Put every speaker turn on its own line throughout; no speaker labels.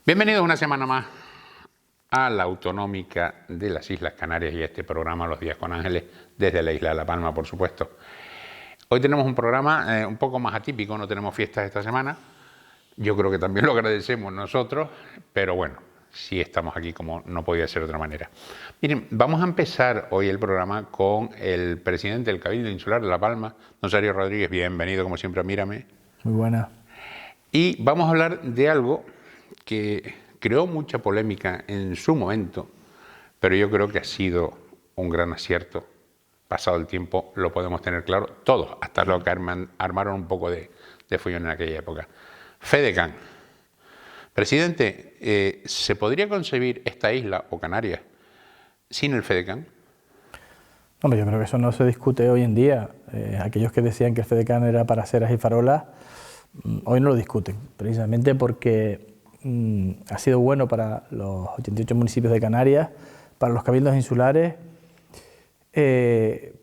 Bienvenidos una semana más a la Autonómica de las Islas Canarias y a este programa Los Días con Ángeles desde la isla de La Palma, por supuesto. Hoy tenemos un programa un poco más atípico, no tenemos fiestas esta semana. Yo creo que también lo agradecemos nosotros, pero bueno, sí estamos aquí como no podía ser de otra manera. Miren, vamos a empezar hoy el programa con el presidente del Cabildo Insular de La Palma, don Sergio Rodríguez. Bienvenido, como siempre, a Mírame.
Muy buena.
Y vamos a hablar de algo que creó mucha polémica en su momento, pero yo creo que ha sido un gran acierto. Pasado el tiempo lo podemos tener claro, todos, hasta los que armaron un poco de follón en aquella época. FEDECAN. Presidente, ¿se podría concebir esta isla o Canarias sin el FEDECAN?
Hombre, yo creo que eso no se discute hoy en día. Aquellos que decían que el FEDECAN era para aceras y farolas, hoy no lo discuten, precisamente porque ha sido bueno para los 88 municipios de Canarias, para los cabildos insulares,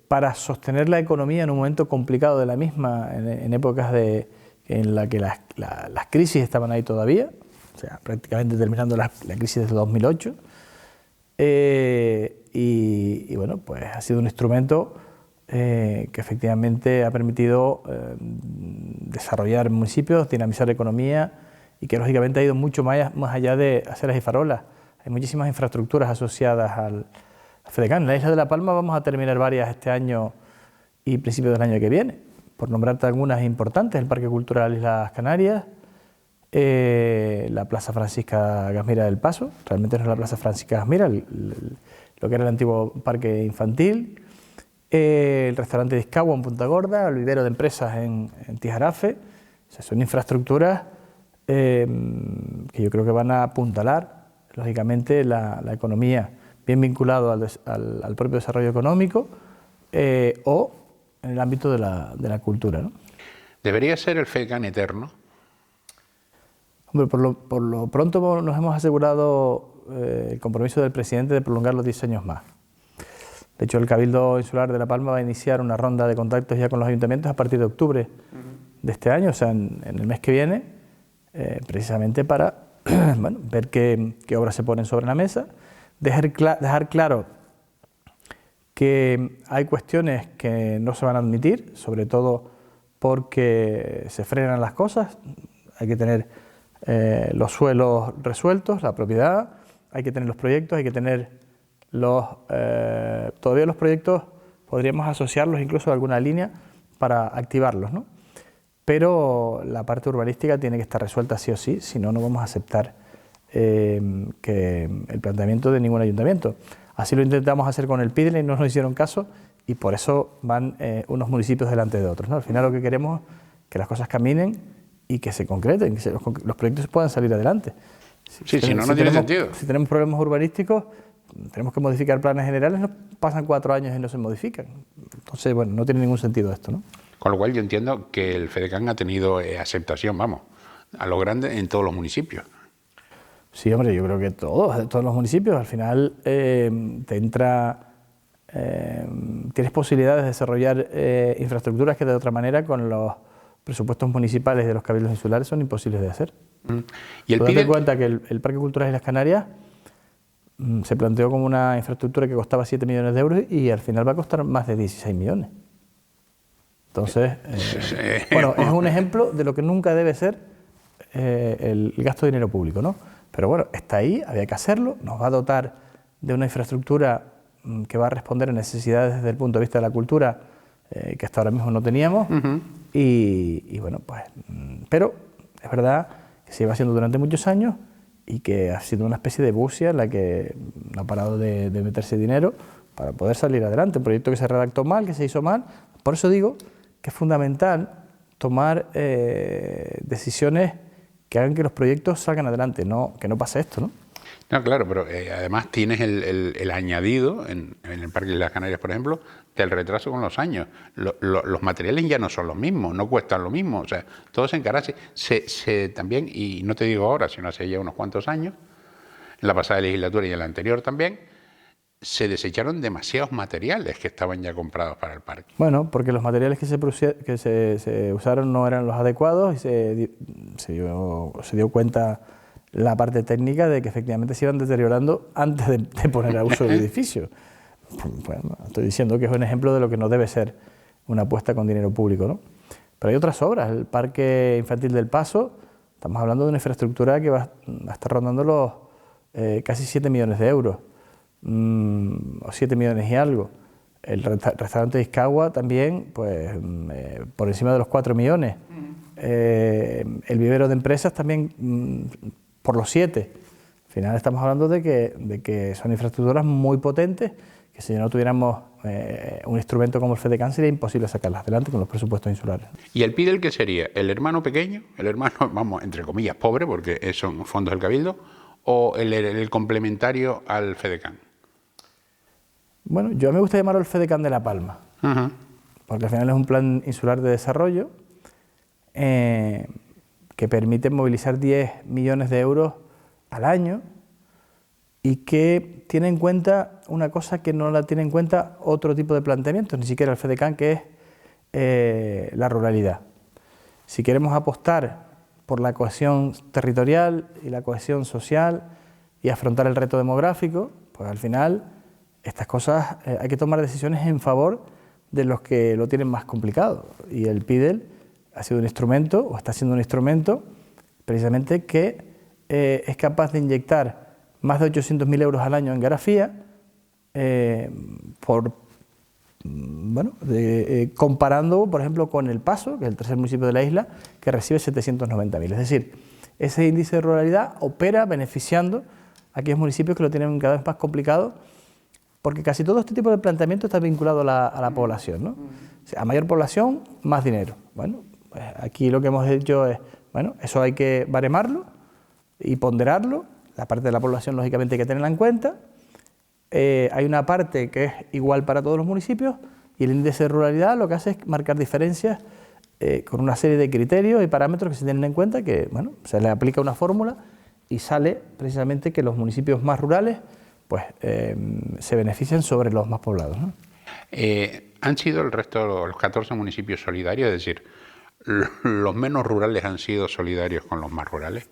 para sostener la economía en un momento complicado de la misma, en épocas en la que las crisis estaban ahí todavía, o sea, prácticamente terminando la crisis desde 2008, y bueno, pues ha sido un instrumento que efectivamente ha permitido desarrollar municipios, dinamizar la economía y que lógicamente ha ido mucho más allá de aceras y farolas. Hay muchísimas infraestructuras asociadas al FEDECAN. En la isla de La Palma vamos a terminar varias este año y principios del año que viene. Por nombrarte algunas importantes, el Parque Cultural Islas Canarias, la Plaza Francisca Gasmira del Paso, realmente no es la Plaza Francisca Gasmira, lo que era el antiguo parque infantil, el restaurante Discagua en Punta Gorda, el vivero de empresas en Tijarafe. O sea, son infraestructuras que yo creo que van a apuntalar, lógicamente, la economía, bien vinculado al propio desarrollo económico o en el ámbito de la cultura, ¿no?
¿Debería ser el FEDECAN eterno?
Hombre, por lo pronto nos hemos asegurado el compromiso del presidente de prolongar los 10 años más. De hecho, el Cabildo Insular de La Palma va a iniciar una ronda de contactos ya con los ayuntamientos a partir de octubre de este año, o sea, en el mes que viene, precisamente para bueno, ver qué obras se ponen sobre la mesa, dejar claro que hay cuestiones que no se van a admitir, sobre todo porque se frenan las cosas. Hay que tener los suelos resueltos, la propiedad, hay que tener los proyectos, hay que tener todavía los proyectos podríamos asociarlos incluso a alguna línea para activarlos, ¿no? Pero la parte urbanística tiene que estar resuelta sí o sí, si no, no vamos a aceptar que el planteamiento de ningún ayuntamiento. Así lo intentamos hacer con el PIDLE y no nos hicieron caso y por eso van unos municipios delante de otros, ¿no? Al final lo que queremos es que las cosas caminen y que se concreten, que los proyectos puedan salir adelante.
Si no tiene sentido.
Si tenemos problemas urbanísticos, tenemos que modificar planes generales, no pasan 4 años y no se modifican. Entonces, bueno, no tiene ningún sentido esto, ¿no?
Con lo cual yo entiendo que el FEDECAN ha tenido aceptación, vamos, a lo grande en todos los municipios.
Sí, hombre, yo creo que todos los municipios, al final tienes posibilidades de desarrollar infraestructuras que de otra manera con los presupuestos municipales de los cabildos insulares son imposibles de hacer.
¿Y el
Date cuenta que el Parque Cultural Islas Canarias se planteó como una infraestructura que costaba 7 millones de euros y al final va a costar más de 16 millones. Entonces, bueno, es un ejemplo de lo que nunca debe ser el gasto de dinero público, ¿no? Pero bueno, está ahí, había que hacerlo, nos va a dotar de una infraestructura que va a responder a necesidades desde el punto de vista de la cultura que hasta ahora mismo no teníamos. Y bueno, pues, pero es verdad que se lleva haciendo durante muchos años y que ha sido una especie de busia en la que no ha parado de meterse dinero para poder salir adelante. Un proyecto que se redactó mal, que se hizo mal. Por eso digo que es fundamental tomar decisiones que hagan que los proyectos salgan adelante, que no pase esto, ¿no?
No, claro, pero además tienes el añadido en el Parque de las Canarias, por ejemplo, del retraso con los años. Los materiales ya no son los mismos, no cuestan lo mismo, o sea, todo se encarece. También, y no te digo ahora, sino hace ya unos cuantos años, en la pasada legislatura y en la anterior también, se desecharon demasiados materiales que estaban ya comprados para el parque.
Bueno, porque los materiales que se usaron no eran los adecuados y se dio cuenta la parte técnica de que efectivamente se iban deteriorando antes de poner a uso el edificio. Bueno, estoy diciendo que es un ejemplo de lo que no debe ser una apuesta con dinero público, ¿no? Pero hay otras obras, el Parque Infantil del Paso, estamos hablando de una infraestructura que va a estar rondando los casi 7 millones de euros, o 7 millones y algo. El restaurante de Iscagua también, pues por encima de los 4 millones. El vivero de empresas también por los 7. Al final estamos hablando de que son infraestructuras muy potentes, que si no tuviéramos un instrumento como el FEDECAN sería imposible sacarlas adelante con los presupuestos insulares.
¿Y el PIDEL qué sería? ¿El hermano pequeño? ¿El hermano, vamos, entre comillas, pobre, porque son fondos del Cabildo? ¿O el complementario al FEDECAN?
Bueno, yo me gusta llamarlo el FEDECAN de La Palma, porque al final es un plan insular de desarrollo que permite movilizar 10 millones de euros al año y que tiene en cuenta una cosa que no la tiene en cuenta otro tipo de planteamientos, ni siquiera el FEDECAN, que es la ruralidad. Si queremos apostar por la cohesión territorial y la cohesión social y afrontar el reto demográfico, pues al final estas cosas hay que tomar decisiones en favor de los que lo tienen más complicado. Y el PIDEL ha sido un instrumento, o está siendo un instrumento, precisamente que es capaz de inyectar más de 800.000 euros al año en Garafía, comparando, por ejemplo, con El Paso, que es el tercer municipio de la isla, que recibe 790.000. Es decir, ese índice de ruralidad opera beneficiando a aquellos municipios que lo tienen cada vez más complicado, porque casi todo este tipo de planteamiento está vinculado a la población, ¿no? O sea, a mayor población, más dinero. Bueno, pues aquí lo que hemos hecho es, bueno, eso hay que baremarlo y ponderarlo. La parte de la población, lógicamente, hay que tenerla en cuenta. Hay una parte que es igual para todos los municipios y el índice de ruralidad lo que hace es marcar diferencias con una serie de criterios y parámetros que se tienen en cuenta, que bueno, se le aplica una fórmula y sale precisamente que los municipios más rurales pues, se benefician sobre los más poblados, ¿no?
¿Han sido el resto, los 14 municipios solidarios? Es decir, ¿los menos rurales han sido solidarios con los más rurales?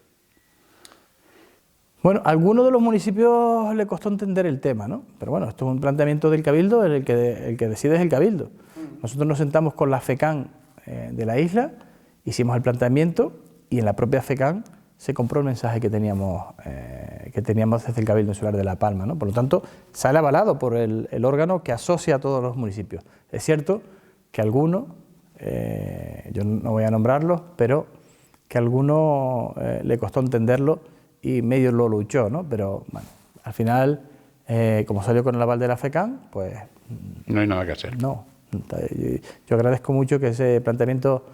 Bueno, a algunos de los municipios le costó entender el tema, ¿no? Pero bueno, esto es un planteamiento del Cabildo, el que decide es el Cabildo. Nosotros nos sentamos con la FECAN de la isla, hicimos el planteamiento y en la propia FECAN se compró el mensaje que teníamos desde el Cabildo Insular de La Palma, ¿no? Por lo tanto, sale avalado por el órgano que asocia a todos los municipios. Es cierto que algunos, yo no voy a nombrarlos, pero que a algunos le costó entenderlo y medio lo luchó, ¿no? Pero bueno, al final, como salió con el aval de la FECAN, pues...
No hay nada que hacer.
No. Yo agradezco mucho que ese planteamiento,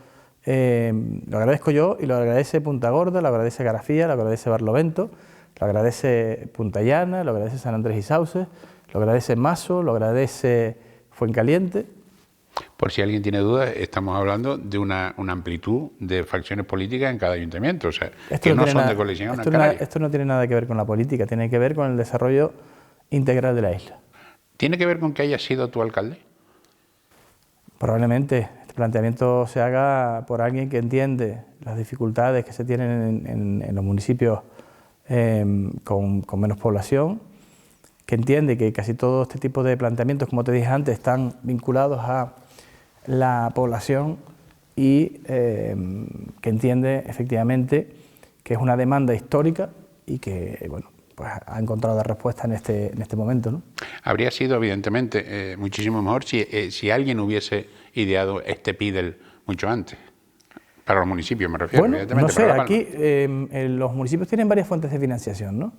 lo agradezco yo y lo agradece Punta Gorda, lo agradece Garafía, lo agradece Barlovento, lo agradece Punta Llana, lo agradece San Andrés y Sauces, lo agradece Mazo, lo agradece Fuencaliente.
Por si alguien tiene dudas, estamos hablando de una amplitud de facciones políticas en cada ayuntamiento, o sea, que no son de coalición en Canarias.
Esto no tiene nada que ver con la política, tiene que ver con el desarrollo integral de la isla.
¿Tiene que ver con que haya sido tu alcalde?
Probablemente este planteamiento se haga por alguien que entiende las dificultades que se tienen en los municipios con menos población, que entiende que casi todo este tipo de planteamientos, como te dije antes, están vinculados a la población y que entiende efectivamente que es una demanda histórica y que bueno, pues ha encontrado la respuesta en este momento, ¿no?
Habría sido evidentemente muchísimo mejor si alguien hubiese ideado este PIDEL mucho antes. Para los municipios me refiero,
bueno,
evidentemente.
No sé, aquí los municipios tienen varias fuentes de financiación, ¿no?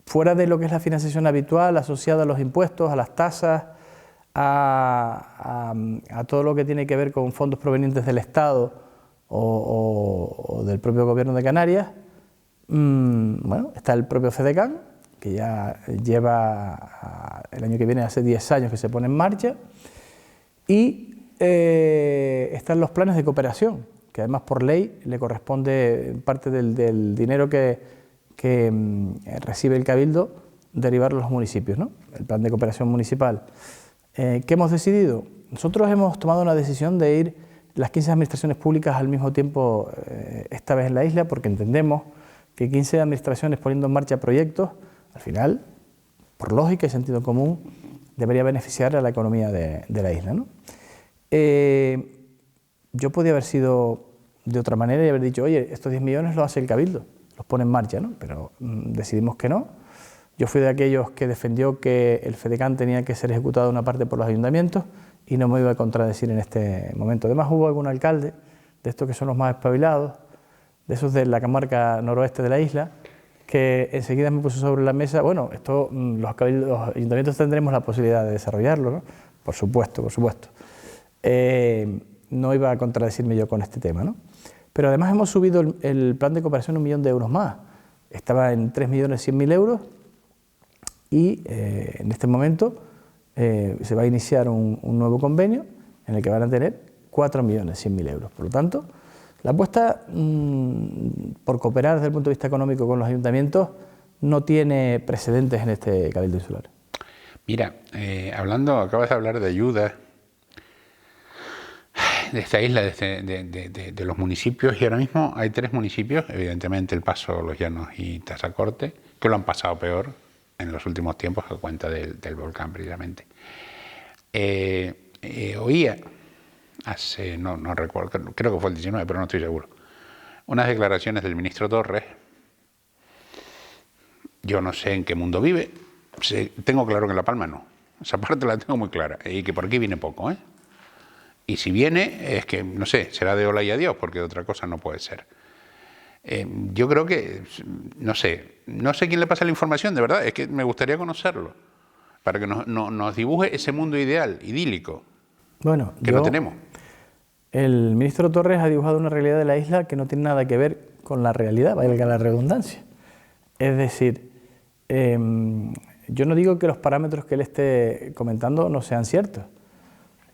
Fuera de lo que es la financiación habitual asociada a los impuestos, a las tasas, a todo lo que tiene que ver con fondos provenientes del Estado o del propio Gobierno de Canarias, bueno, está el propio FEDECAN, que ya lleva el año que viene, hace 10 años que se pone en marcha, y están los planes de cooperación, que además por ley le corresponde parte del dinero que recibe el Cabildo derivarlo a los municipios, ¿no? El plan de cooperación municipal. ¿Qué hemos decidido? Nosotros hemos tomado una decisión de ir las 15 administraciones públicas al mismo tiempo, esta vez en la isla, porque entendemos que 15 administraciones poniendo en marcha proyectos, al final, por lógica y sentido común, debería beneficiar a la economía de la isla, ¿no? Yo podía haber sido de otra manera y haber dicho, oye, estos 10 millones los hace el Cabildo, los pone en marcha, ¿no? Pero decidimos que no. Yo fui de aquellos que defendió que el FEDECAN tenía que ser ejecutado una parte por los ayuntamientos y no me iba a contradecir en este momento. Además hubo algún alcalde, de estos que son los más espabilados, de esos de la comarca noroeste de la isla, que enseguida me puso sobre la mesa, bueno, esto los ayuntamientos tendremos la posibilidad de desarrollarlo, ¿no? Por supuesto, por supuesto. No iba a contradecirme yo con este tema, ¿no? Pero además hemos subido el plan de cooperación 1 millón de euros más. Estaba en 3.100.000 euros y en este momento se va a iniciar un nuevo convenio en el que van a tener 4.100.000 euros. Por lo tanto, la apuesta por cooperar desde el punto de vista económico con los ayuntamientos no tiene precedentes en este Cabildo Insular.
Mira, acabas de hablar de ayuda de esta isla, de los municipios, y ahora mismo hay 3 municipios, evidentemente El Paso, Los Llanos y Tazacorte, que lo han pasado peor en los últimos tiempos a cuenta del volcán, precisamente. Oía hace, no recuerdo, creo que fue el 19, pero no estoy seguro, unas declaraciones del ministro Torres. Yo no sé en qué mundo vive, tengo claro que en La Palma no, esa parte la tengo muy clara, y que por aquí viene poco, ¿eh? Y si viene, es que, no sé, será de hola y adiós, porque de otra cosa no puede ser. Yo creo que, no sé quién le pasa la información, de verdad, es que me gustaría conocerlo, para que nos dibuje ese mundo ideal, idílico,
bueno,
que no tenemos.
El ministro Torres ha dibujado una realidad de la isla que no tiene nada que ver con la realidad, valga la redundancia. Es decir, yo no digo que los parámetros que él esté comentando no sean ciertos.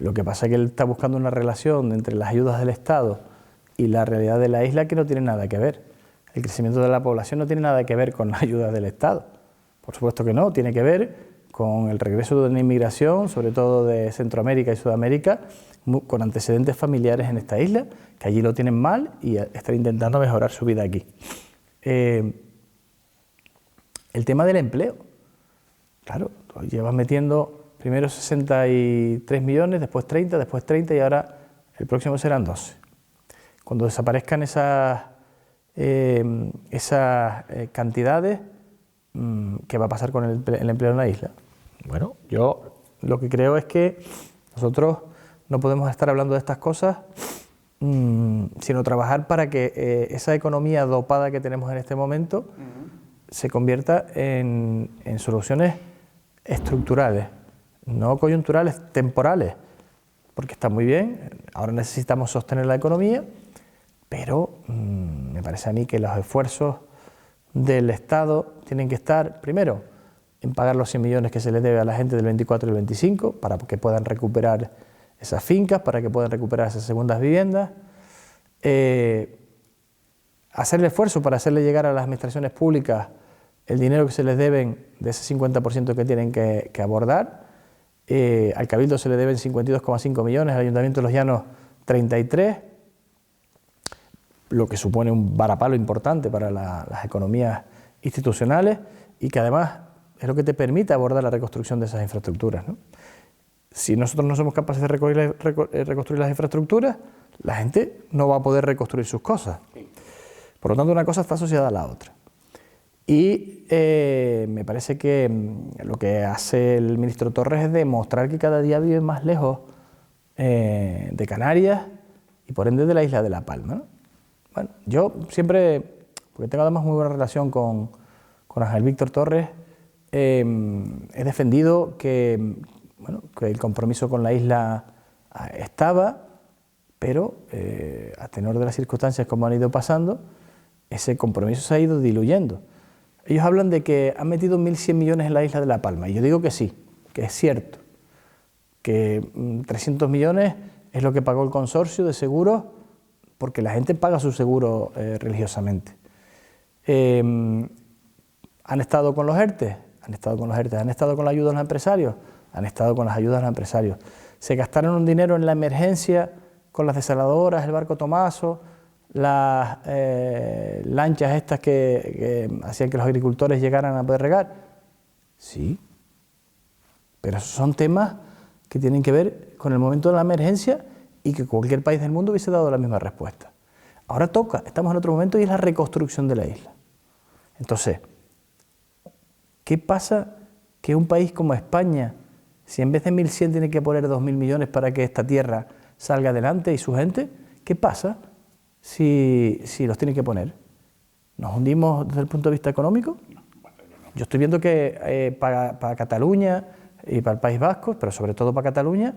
Lo que pasa es que él está buscando una relación entre las ayudas del Estado y la realidad de la isla que no tiene nada que ver. El crecimiento de la población no tiene nada que ver con las ayudas del Estado. Por supuesto que no, tiene que ver con el regreso de una inmigración, sobre todo de Centroamérica y Sudamérica, con antecedentes familiares en esta isla, que allí lo tienen mal y están intentando mejorar su vida aquí. El tema del empleo. Claro, llevas metiendo primero 63 millones, después 30 y ahora el próximo serán 12. Cuando desaparezcan esas cantidades, ¿qué va a pasar con el empleo en la isla? Bueno, yo lo que creo es que nosotros no podemos estar hablando de estas cosas, sino trabajar para que esa economía dopada que tenemos en este momento se convierta en soluciones estructurales, no coyunturales, temporales, porque está muy bien, ahora necesitamos sostener la economía, pero me parece a mí que los esfuerzos del Estado tienen que estar, primero, en pagar los 100 millones que se les debe a la gente del 24 y el 25, para que puedan recuperar esas fincas, para que puedan recuperar esas segundas viviendas, hacer el esfuerzo para hacerle llegar a las administraciones públicas el dinero que se les deben de ese 50% que tienen que abordar. Al Cabildo se le deben 52,5 millones, al Ayuntamiento de Los Llanos 33, lo que supone un varapalo importante para las economías institucionales y que además es lo que te permite abordar la reconstrucción de esas infraestructuras, ¿no? Si nosotros no somos capaces de reconstruir las infraestructuras, la gente no va a poder reconstruir sus cosas. Por lo tanto, una cosa está asociada a la otra. Y me parece que lo que hace el ministro Torres es demostrar que cada día vive más lejos de Canarias y por ende de la isla de La Palma, ¿no? Bueno, yo siempre, porque tengo además muy buena relación con Ángel Víctor Torres, he defendido que el compromiso con la isla estaba, pero a tenor de las circunstancias como han ido pasando, ese compromiso se ha ido diluyendo. Ellos hablan de que han metido 1.100 millones en la isla de La Palma, y yo digo que sí, que es cierto, que 300 millones es lo que pagó el consorcio de seguros, porque la gente paga su seguro religiosamente. ¿Han estado con los ERTE? Han estado con los ERTE. ¿Han estado con la ayuda a los empresarios? Han estado con las ayudas a los empresarios. ¿Se gastaron un dinero en la emergencia con las desaladoras, el barco Tomaso, las lanchas estas que hacían que los agricultores llegaran a poder regar? Sí, pero esos son temas que tienen que ver con el momento de la emergencia y que cualquier país del mundo hubiese dado la misma respuesta. Ahora toca, estamos en otro momento y es la reconstrucción de la isla. Entonces, ¿qué pasa que un país como España, si en vez de 1.100 tiene que poner 2.000 millones para que esta tierra salga adelante y su gente, qué pasa si los tiene que poner? ¿Nos hundimos desde el punto de vista económico? Yo estoy viendo que para Cataluña y para el País Vasco, pero sobre todo para Cataluña,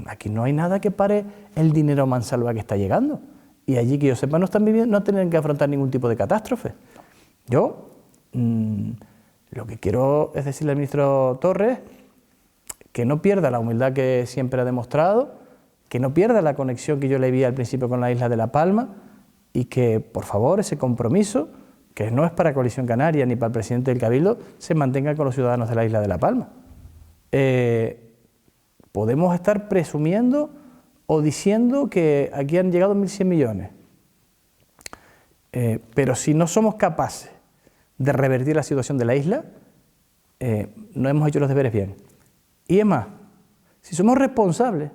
aquí no hay nada que pare el dinero a mansalva que está llegando. Y allí, que yo sepa, no tienen que afrontar ningún tipo de catástrofe. Yo lo que quiero es decirle al ministro Torres que no pierda la humildad que siempre ha demostrado, que no pierda la conexión que yo le vi al principio con la isla de La Palma y que, por favor, ese compromiso, que no es para Coalición Canaria ni para el presidente del Cabildo, se mantenga con los ciudadanos de la isla de La Palma. Podemos estar presumiendo o diciendo que aquí han llegado 1.100 millones, pero si no somos capaces de revertir la situación de la isla, no hemos hecho los deberes bien. Y es más, si somos responsables,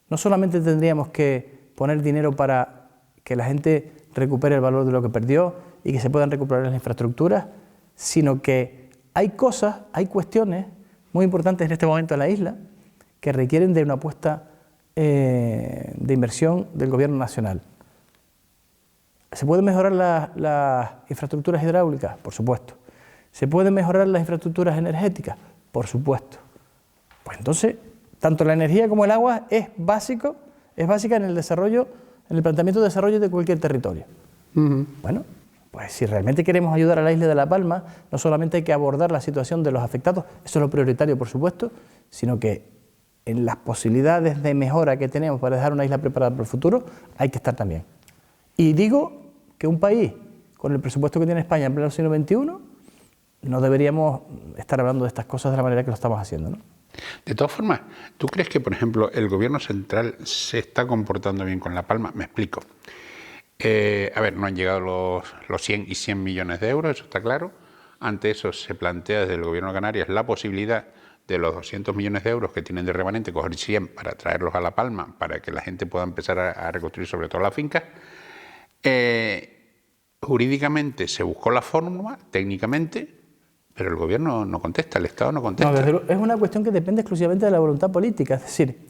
no solamente tendríamos que poner dinero para que la gente recupere el valor de lo que perdió y que se puedan recuperar las infraestructuras, sino que hay cosas, hay cuestiones muy importantes en este momento en la isla que requieren de una apuesta de inversión del Gobierno nacional. ¿Se pueden mejorar las infraestructuras hidráulicas? Por supuesto. ¿Se pueden mejorar las infraestructuras energéticas? Por supuesto. Pues entonces, tanto la energía como el agua es básica en el desarrollo, en el planteamiento de desarrollo de cualquier territorio. Bueno, pues si realmente queremos ayudar a la isla de La Palma, no solamente hay que abordar la situación de los afectados, eso es lo prioritario, por supuesto, sino que en las posibilidades de mejora que tenemos para dejar una isla preparada para el futuro, hay que estar también. Y digo que un país con el presupuesto que tiene España en pleno siglo XXI, no deberíamos estar hablando de estas cosas de la manera que lo estamos haciendo, ¿no?
De todas formas, ¿tú crees que, por ejemplo, el gobierno central se está comportando bien con La Palma? Me explico. A ver, no han llegado los 100 y 100 millones de euros, eso está claro. Ante eso se plantea desde el gobierno de Canarias la posibilidad de los 200 millones de euros que tienen de remanente, coger 100 para traerlos a La Palma, para que la gente pueda empezar a reconstruir sobre todo las fincas. Jurídicamente se buscó la fórmula, técnicamente, pero el gobierno no contesta, el Estado no contesta.
No, desde luego, es una cuestión que depende exclusivamente de la voluntad política. Es decir,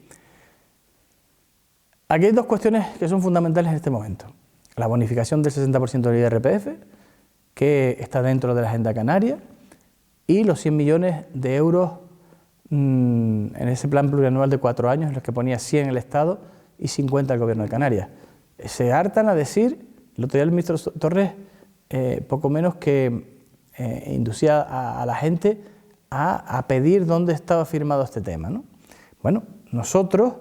aquí hay dos cuestiones que son fundamentales en este momento. La bonificación del 60% del IRPF, que está dentro de la agenda canaria, y los 100 millones de euros en ese plan plurianual de 4 años, en los que ponía 100 el Estado y 50 el Gobierno de Canarias. Se hartan a decir, el otro día el ministro Torres, poco menos que inducía a la gente a pedir dónde estaba firmado este tema, ¿no? Bueno, nosotros,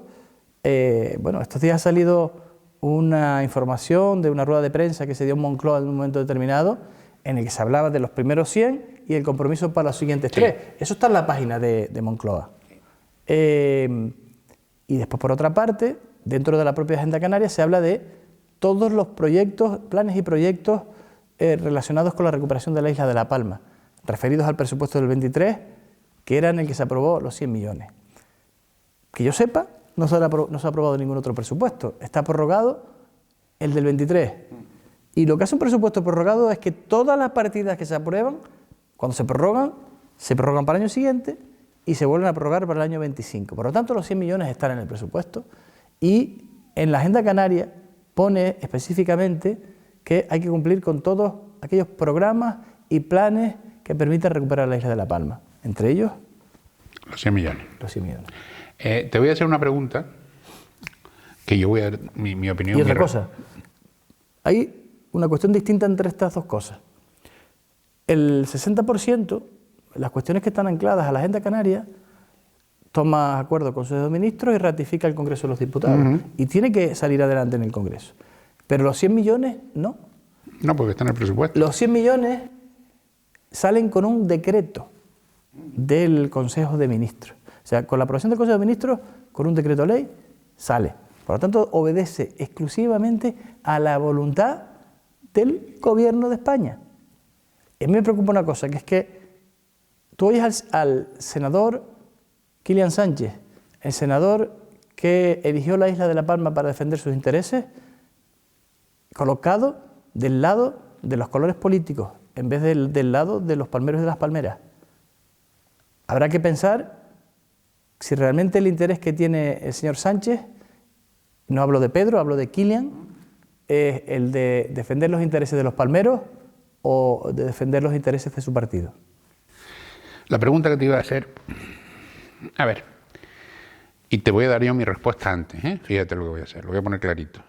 estos días ha salido una información de una rueda de prensa que se dio en Moncloa en un momento determinado, en el que se hablaba de los primeros 100 y el compromiso para los siguientes 3. Eso está en la página de Moncloa. Y después, por otra parte, dentro de la propia Agenda Canaria se habla de todos los proyectos, planes y proyectos relacionados con la recuperación de la isla de La Palma, referidos al presupuesto del 23, que era en el que se aprobó los 100 millones. Que yo sepa, no se ha aprobado ningún otro presupuesto, está prorrogado el del 23. Y lo que hace un presupuesto prorrogado es que todas las partidas que se aprueban, cuando se prorrogan para el año siguiente y se vuelven a prorrogar para el año 25. Por lo tanto, los 100 millones están en el presupuesto y en la Agenda Canaria pone específicamente que hay que cumplir con todos aquellos programas y planes que permitan recuperar la isla de La Palma. Entre ellos,
los 100 millones.
Los 100 millones.
Te voy a hacer una pregunta que yo voy a dar mi opinión.
Y otra cosa, hay una cuestión distinta entre estas dos cosas. El 60%, las cuestiones que están ancladas a la Agenda Canaria, toma acuerdo con sus ministros y ratifica el Congreso de los Diputados. Y tiene que salir adelante en el Congreso. Pero los 100 millones, no.
No, porque está en el presupuesto.
Los 100 millones salen con un decreto del Consejo de Ministros. O sea, con la aprobación del Consejo de Ministros, con un decreto ley, sale. Por lo tanto, obedece exclusivamente a la voluntad del gobierno de España. Y a mí me preocupa una cosa, que es que tú oyes al senador Kilian Sánchez, el senador que eligió la isla de La Palma para defender sus intereses, colocado del lado de los colores políticos, en vez del lado de los palmeros y de las palmeras. Habrá que pensar si realmente el interés que tiene el señor Sánchez, no hablo de Pedro, hablo de Kilian, es el de defender los intereses de los palmeros o de defender los intereses de su partido.
La pregunta que te iba a hacer, a ver, y te voy a dar yo mi respuesta antes, fíjate lo que voy a hacer, lo voy a poner clarito.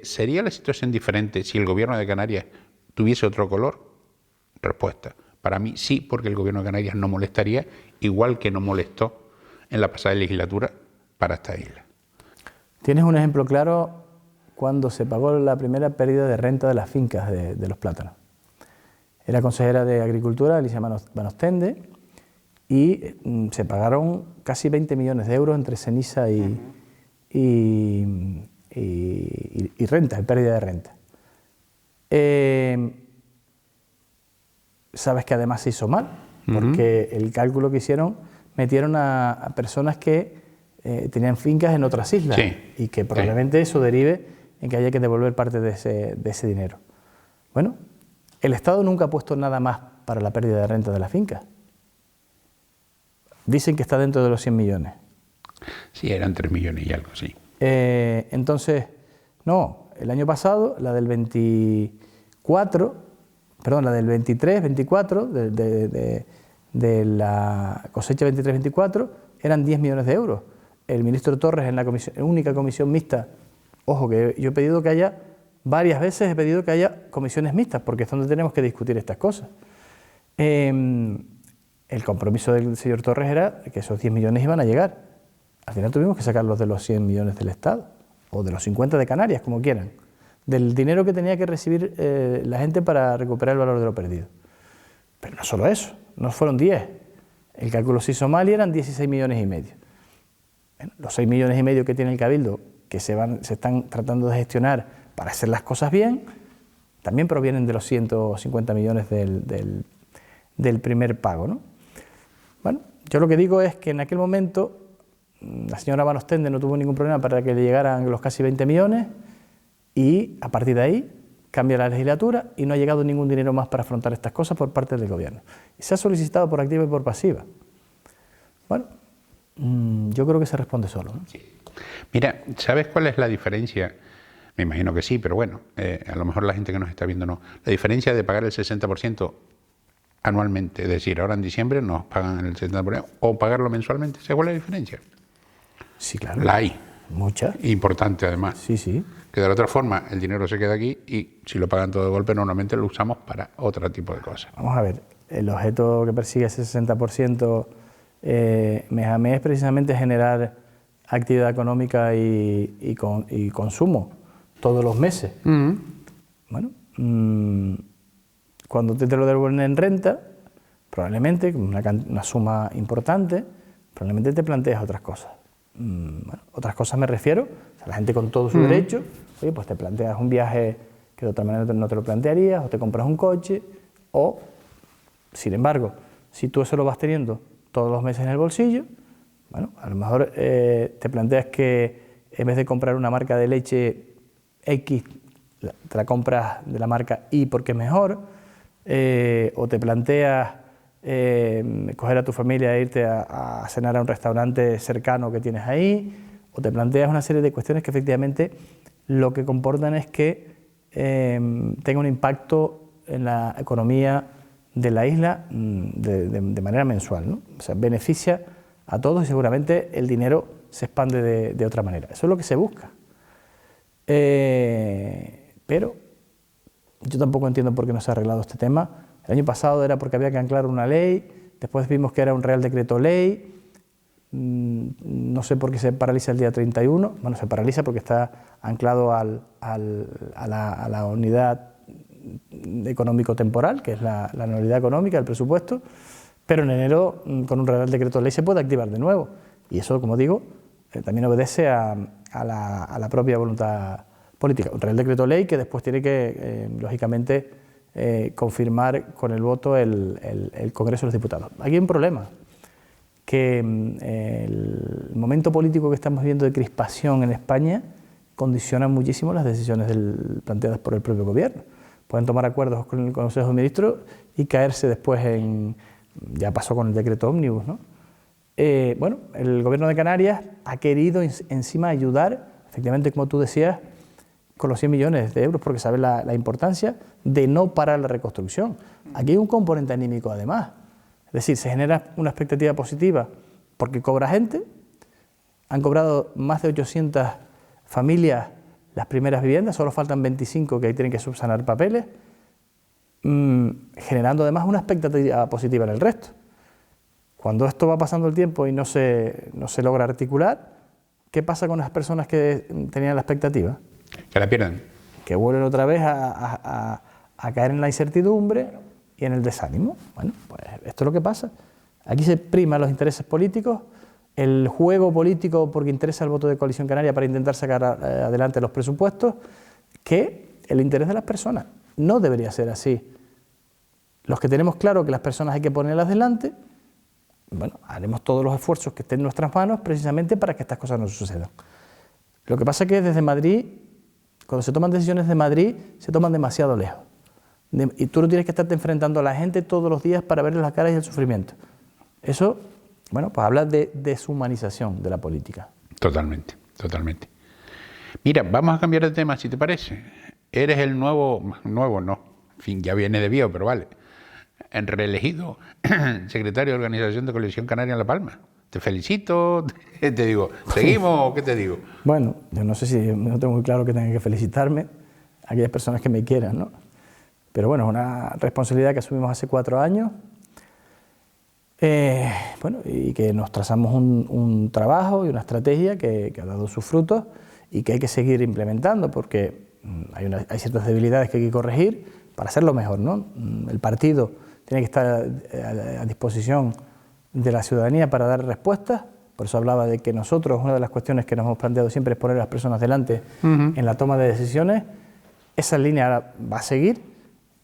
¿Sería la situación diferente si el gobierno de Canarias tuviese otro color? Respuesta, para mí sí, porque el gobierno de Canarias no molestaría, igual que no molestó en la pasada legislatura para esta isla.
Tienes un ejemplo claro cuando se pagó la primera pérdida de renta de las fincas de los plátanos. Era consejera de Agricultura, Alicia Van Ostende, y se pagaron casi 20 millones de euros entre ceniza y renta, pérdida de renta. Sabes que además se hizo mal, porque el cálculo que hicieron, metieron a personas que tenían fincas en otras islas, y que probablemente eso derive en que haya que devolver parte de ese dinero. Bueno, el Estado nunca ha puesto nada más para la pérdida de renta de las fincas. Dicen que está dentro de los 100 millones.
Sí, eran 3 millones y algo, sí.
Entonces, no, el año pasado, la del 23, 24, de la cosecha 23-24, eran 10 millones de euros. El ministro Torres, en la única comisión mixta, ojo, que yo he pedido que haya, varias veces he pedido que haya comisiones mixtas, porque es donde tenemos que discutir estas cosas. El compromiso del señor Torres era que esos 10 millones iban a llegar. Al final tuvimos que sacarlos de los 100 millones del Estado, o de los 50 de Canarias, como quieran, del dinero que tenía que recibir la gente para recuperar el valor de lo perdido. Pero no solo eso, no fueron 10. El cálculo se hizo mal y eran 16 millones y medio. Bueno, los 6 millones y medio que tiene el Cabildo, que se están tratando de gestionar para hacer las cosas bien, también provienen de los 150 millones del primer pago, ¿no? Bueno, yo lo que digo es que en aquel momento la señora Van Ostende no tuvo ningún problema para que le llegaran los casi 20 millones y a partir de ahí cambia la legislatura y no ha llegado ningún dinero más para afrontar estas cosas por parte del gobierno. Y se ha solicitado por activa y por pasiva. Bueno, yo creo que se responde solo, ¿no?
Sí. Mira, ¿sabes cuál es la diferencia? Me imagino que sí, pero bueno, a lo mejor la gente que nos está viendo no. La diferencia de pagar el 60% anualmente, es decir, ahora en diciembre nos pagan el 70% o pagarlo mensualmente, ¿sabes cuál es la diferencia?
Sí, claro.
La hay.
Mucha.
Importante además.
Sí, sí.
Que de la otra forma el dinero se queda aquí y si lo pagan todo de golpe normalmente lo usamos para otro tipo de cosas.
Vamos a ver, el objeto que persigue ese 60% mes a mes es precisamente generar actividad económica y consumo todos los meses. Bueno, cuando te lo devuelven en renta, probablemente, con una suma importante, probablemente te planteas otras cosas. Bueno, otras cosas me refiero, o sea, la gente con todo su derecho, oye, pues te planteas un viaje que de otra manera no te lo plantearías, o te compras un coche, o, sin embargo, si tú eso lo vas teniendo todos los meses en el bolsillo, bueno, a lo mejor te planteas que en vez de comprar una marca de leche X, te la compras de la marca Y porque es mejor, o te planteas coger a tu familia e irte a cenar a un restaurante cercano que tienes ahí, o te planteas una serie de cuestiones que efectivamente lo que comportan es que tenga un impacto en la economía de la isla de manera mensual, ¿no? O sea, beneficia a todos y seguramente el dinero se expande de otra manera. Eso es lo que se busca. Pero yo tampoco entiendo por qué no se ha arreglado este tema. El año pasado era porque había que anclar una ley, después vimos que era un Real Decreto Ley, no sé por qué se paraliza el día 31, bueno, se paraliza porque está anclado a la unidad económico-temporal, que es la anualidad económica, el presupuesto, pero en enero con un Real Decreto Ley se puede activar de nuevo, y eso, como digo, también obedece a la propia voluntad política. Un Real Decreto Ley que después tiene que, lógicamente, confirmar con el voto el Congreso de los Diputados. Aquí hay un problema, que el momento político que estamos viendo de crispación en España condiciona muchísimo las decisiones planteadas por el propio gobierno. Pueden tomar acuerdos con el Consejo de Ministros y caerse después ya pasó con el decreto ómnibus, ¿no? Bueno, el Gobierno de Canarias ha querido encima ayudar, efectivamente, como tú decías, con los 100 millones de euros, porque sabe la importancia de no parar la reconstrucción. Aquí hay un componente anímico además, es decir, se genera una expectativa positiva porque cobra gente, han cobrado más de 800 familias las primeras viviendas, solo faltan 25 que ahí tienen que subsanar papeles, generando además una expectativa positiva en el resto. Cuando esto va pasando el tiempo y no se logra articular, ¿qué pasa con las personas que tenían la expectativa?
Que la pierden.
Que vuelven otra vez a caer en la incertidumbre y en el desánimo. Bueno, pues esto es lo que pasa. Aquí se priman los intereses políticos, el juego político porque interesa el voto de Coalición Canaria para intentar sacar adelante los presupuestos, que el interés de las personas. No debería ser así. Los que tenemos claro que las personas hay que ponerlas delante, bueno, haremos todos los esfuerzos que estén en nuestras manos precisamente para que estas cosas no sucedan. Lo que pasa es que desde Madrid, cuando se toman decisiones de Madrid, se toman demasiado lejos. Y tú no tienes que estarte enfrentando a la gente todos los días para verles las caras y el sufrimiento. Eso, bueno, pues habla de deshumanización de la política. Totalmente,
totalmente. Mira, vamos a cambiar de tema, si te parece. Eres el nuevo no, en fin, ya viene de viejo, pero vale, en reelegido secretario de Organización de Coalición Canaria en La Palma. Te felicito, te digo, ¿seguimos o qué te digo?
Bueno, yo no sé si, no tengo muy claro que tengan que felicitarme a aquellas personas que me quieran, ¿no? Pero bueno, es una responsabilidad que asumimos hace 4 años, bueno, y que nos trazamos un trabajo y una estrategia que ha dado sus frutos y que hay que seguir implementando porque hay ciertas debilidades que hay que corregir para hacerlo mejor, ¿no? El partido tiene que estar a disposición de la ciudadanía para dar respuestas, por eso hablaba de que nosotros, una de las cuestiones que nos hemos planteado siempre es poner a las personas delante en la toma de decisiones. Esa línea ahora va a seguir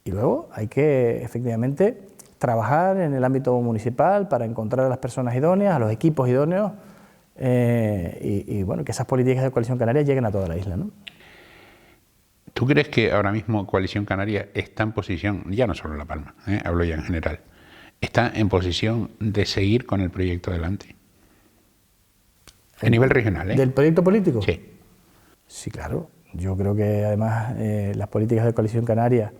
y luego hay que efectivamente trabajar en el ámbito municipal para encontrar a las personas idóneas, a los equipos idóneos y bueno, que esas políticas de Coalición Canaria lleguen a toda la isla, ¿no?
¿Tú crees que ahora mismo Coalición Canaria está en posición, ya no solo en La Palma, hablo ya en general, está en posición de seguir con el proyecto adelante? A nivel regional, ¿eh?
¿Del proyecto político?
Sí.
Sí, claro. Yo creo que además las políticas de Coalición Canaria,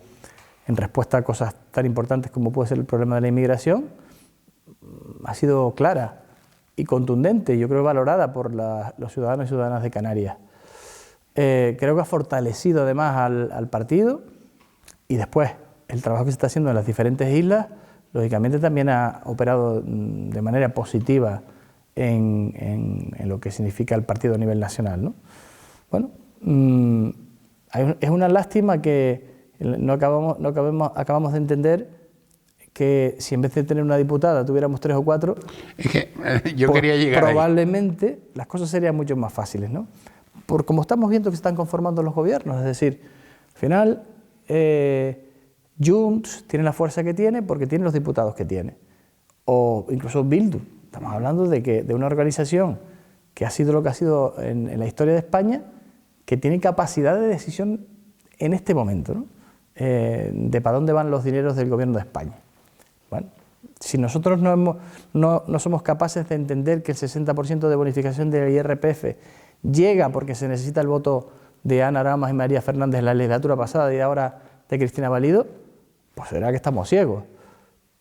en respuesta a cosas tan importantes como puede ser el problema de la inmigración, ha sido clara y contundente, yo creo valorada por los ciudadanos y ciudadanas de Canarias. Creo que ha fortalecido además al partido y después el trabajo que se está haciendo en las diferentes islas, lógicamente también ha operado de manera positiva en lo que significa el partido a nivel nacional, ¿no? Bueno, es una lástima que no acabamos de entender que si en vez de tener una diputada tuviéramos 3 o 4,
es que yo quería llegar
probablemente
ahí.
Las cosas serían mucho más fáciles, ¿no? Por como estamos viendo que se están conformando los gobiernos, es decir, al final Junts tiene la fuerza que tiene porque tiene los diputados que tiene, o incluso Bildu. Estamos hablando de una organización que ha sido lo que ha sido en la historia de España, que tiene capacidad de decisión en este momento, ¿no? De para dónde van los dineros del gobierno de España. Bueno, si nosotros no somos capaces de entender que el 60% de bonificación del IRPF llega porque se necesita el voto de Ana Aramas y María Fernández en la legislatura pasada y ahora de Cristina Valido, pues será que estamos ciegos.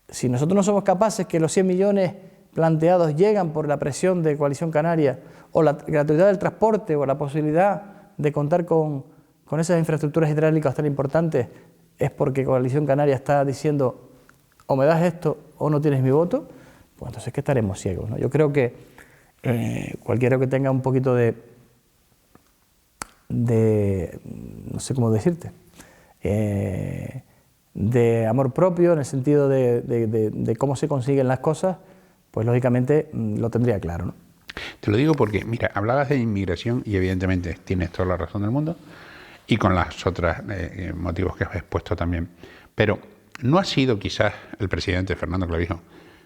Si nosotros no somos capaces que los 100 millones planteados llegan por la presión de Coalición Canaria o la gratuidad del transporte o la posibilidad de contar con esas infraestructuras hidráulicas tan importantes, es porque Coalición Canaria está diciendo o me das esto o no tienes mi voto, pues entonces que estaremos ciegos, ¿no? Yo creo que cualquiera que tenga un poquito de no sé cómo decirte, de amor propio en el sentido de cómo se consiguen las cosas, pues lógicamente lo tendría claro, ¿no?
Te lo digo porque, mira, hablabas de inmigración y evidentemente tienes toda la razón del mundo y con las otras motivos que has expuesto también. Pero no ha sido quizás el presidente Fernando Clavijo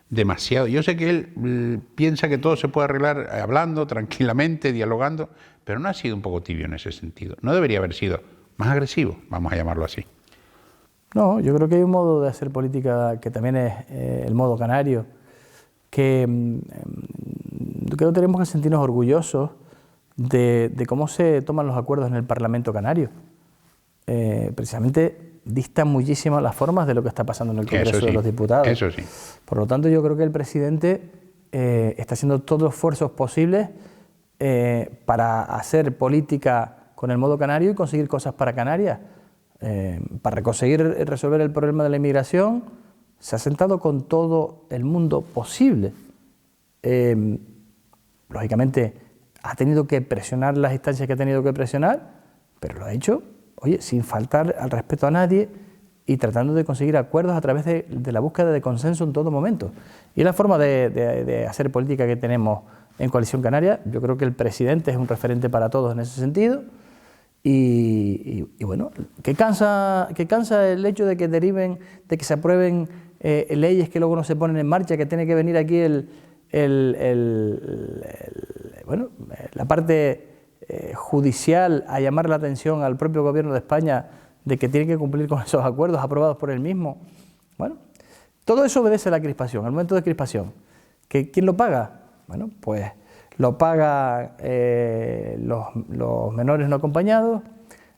demasiado. Yo sé que él piensa que todo se puede arreglar hablando, tranquilamente, dialogando, pero no ha sido un poco tibio en ese sentido. No debería haber sido más agresivo, vamos a llamarlo así.
No, yo creo que hay un modo de hacer política que también es el modo canario, que creo que tenemos que sentirnos orgullosos de cómo se toman los acuerdos en el Parlamento canario. Precisamente distan muchísimo las formas de lo que está pasando en el Congreso de los Diputados.
Eso sí.
Por lo tanto, yo creo que el presidente está haciendo todos los esfuerzos posibles para hacer política con el modo canario y conseguir cosas para Canarias. Para conseguir resolver el problema de la inmigración, se ha sentado con todo el mundo posible. Lógicamente, ha tenido que presionar las instancias que ha tenido que presionar, pero lo ha hecho, oye, sin faltar al respeto a nadie y tratando de conseguir acuerdos a través de la búsqueda de consenso en todo momento. Y es la forma de hacer política que tenemos en Coalición Canaria. Yo creo que el presidente es un referente para todos en ese sentido. Y bueno, que cansa el hecho de que deriven, de que se aprueben leyes que luego no se ponen en marcha, que tiene que venir aquí la parte judicial a llamar la atención al propio gobierno de España de que tiene que cumplir con esos acuerdos aprobados por él mismo. Bueno, todo eso obedece a la crispación, al momento de crispación. ¿Quién lo paga? Bueno, pues lo pagan los menores no acompañados,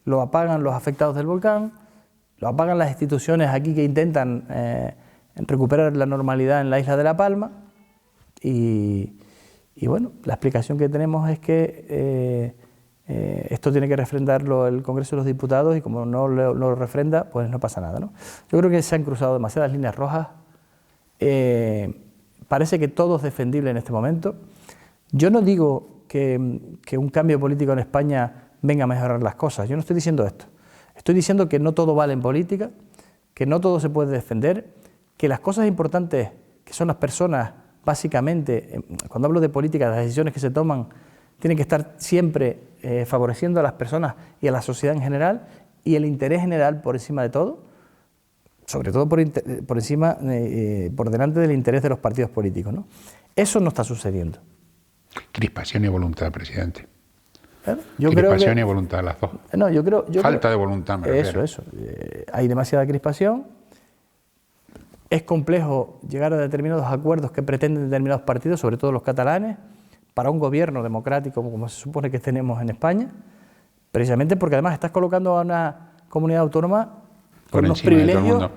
lo pagan los afectados del volcán, lo pagan las instituciones aquí que intentan recuperar la normalidad en la isla de La Palma y bueno, la explicación que tenemos es que esto tiene que refrendarlo el Congreso de los Diputados y como no lo refrenda, pues no pasa nada, ¿no? Yo creo que se han cruzado demasiadas líneas rojas, parece que todo es defendible en este momento. Yo no digo que un cambio político en España venga a mejorar las cosas, yo no estoy diciendo esto. Estoy diciendo que no todo vale en política, que no todo se puede defender, que las cosas importantes, que son las personas, básicamente, cuando hablo de política, las decisiones que se toman, tienen que estar siempre favoreciendo a las personas y a la sociedad en general, y el interés general por encima de todo, sobre todo por delante del interés de los partidos políticos, ¿no? Eso no está sucediendo.
Crispación y voluntad, presidente.
Crispación
y voluntad, las dos.
No,
Falta de voluntad, me refiero.
Eso. Hay demasiada crispación. Es complejo llegar a determinados acuerdos que pretenden determinados partidos, sobre todo los catalanes, para un gobierno democrático como se supone que tenemos en España, precisamente porque además estás colocando a una comunidad autónoma con unos privilegios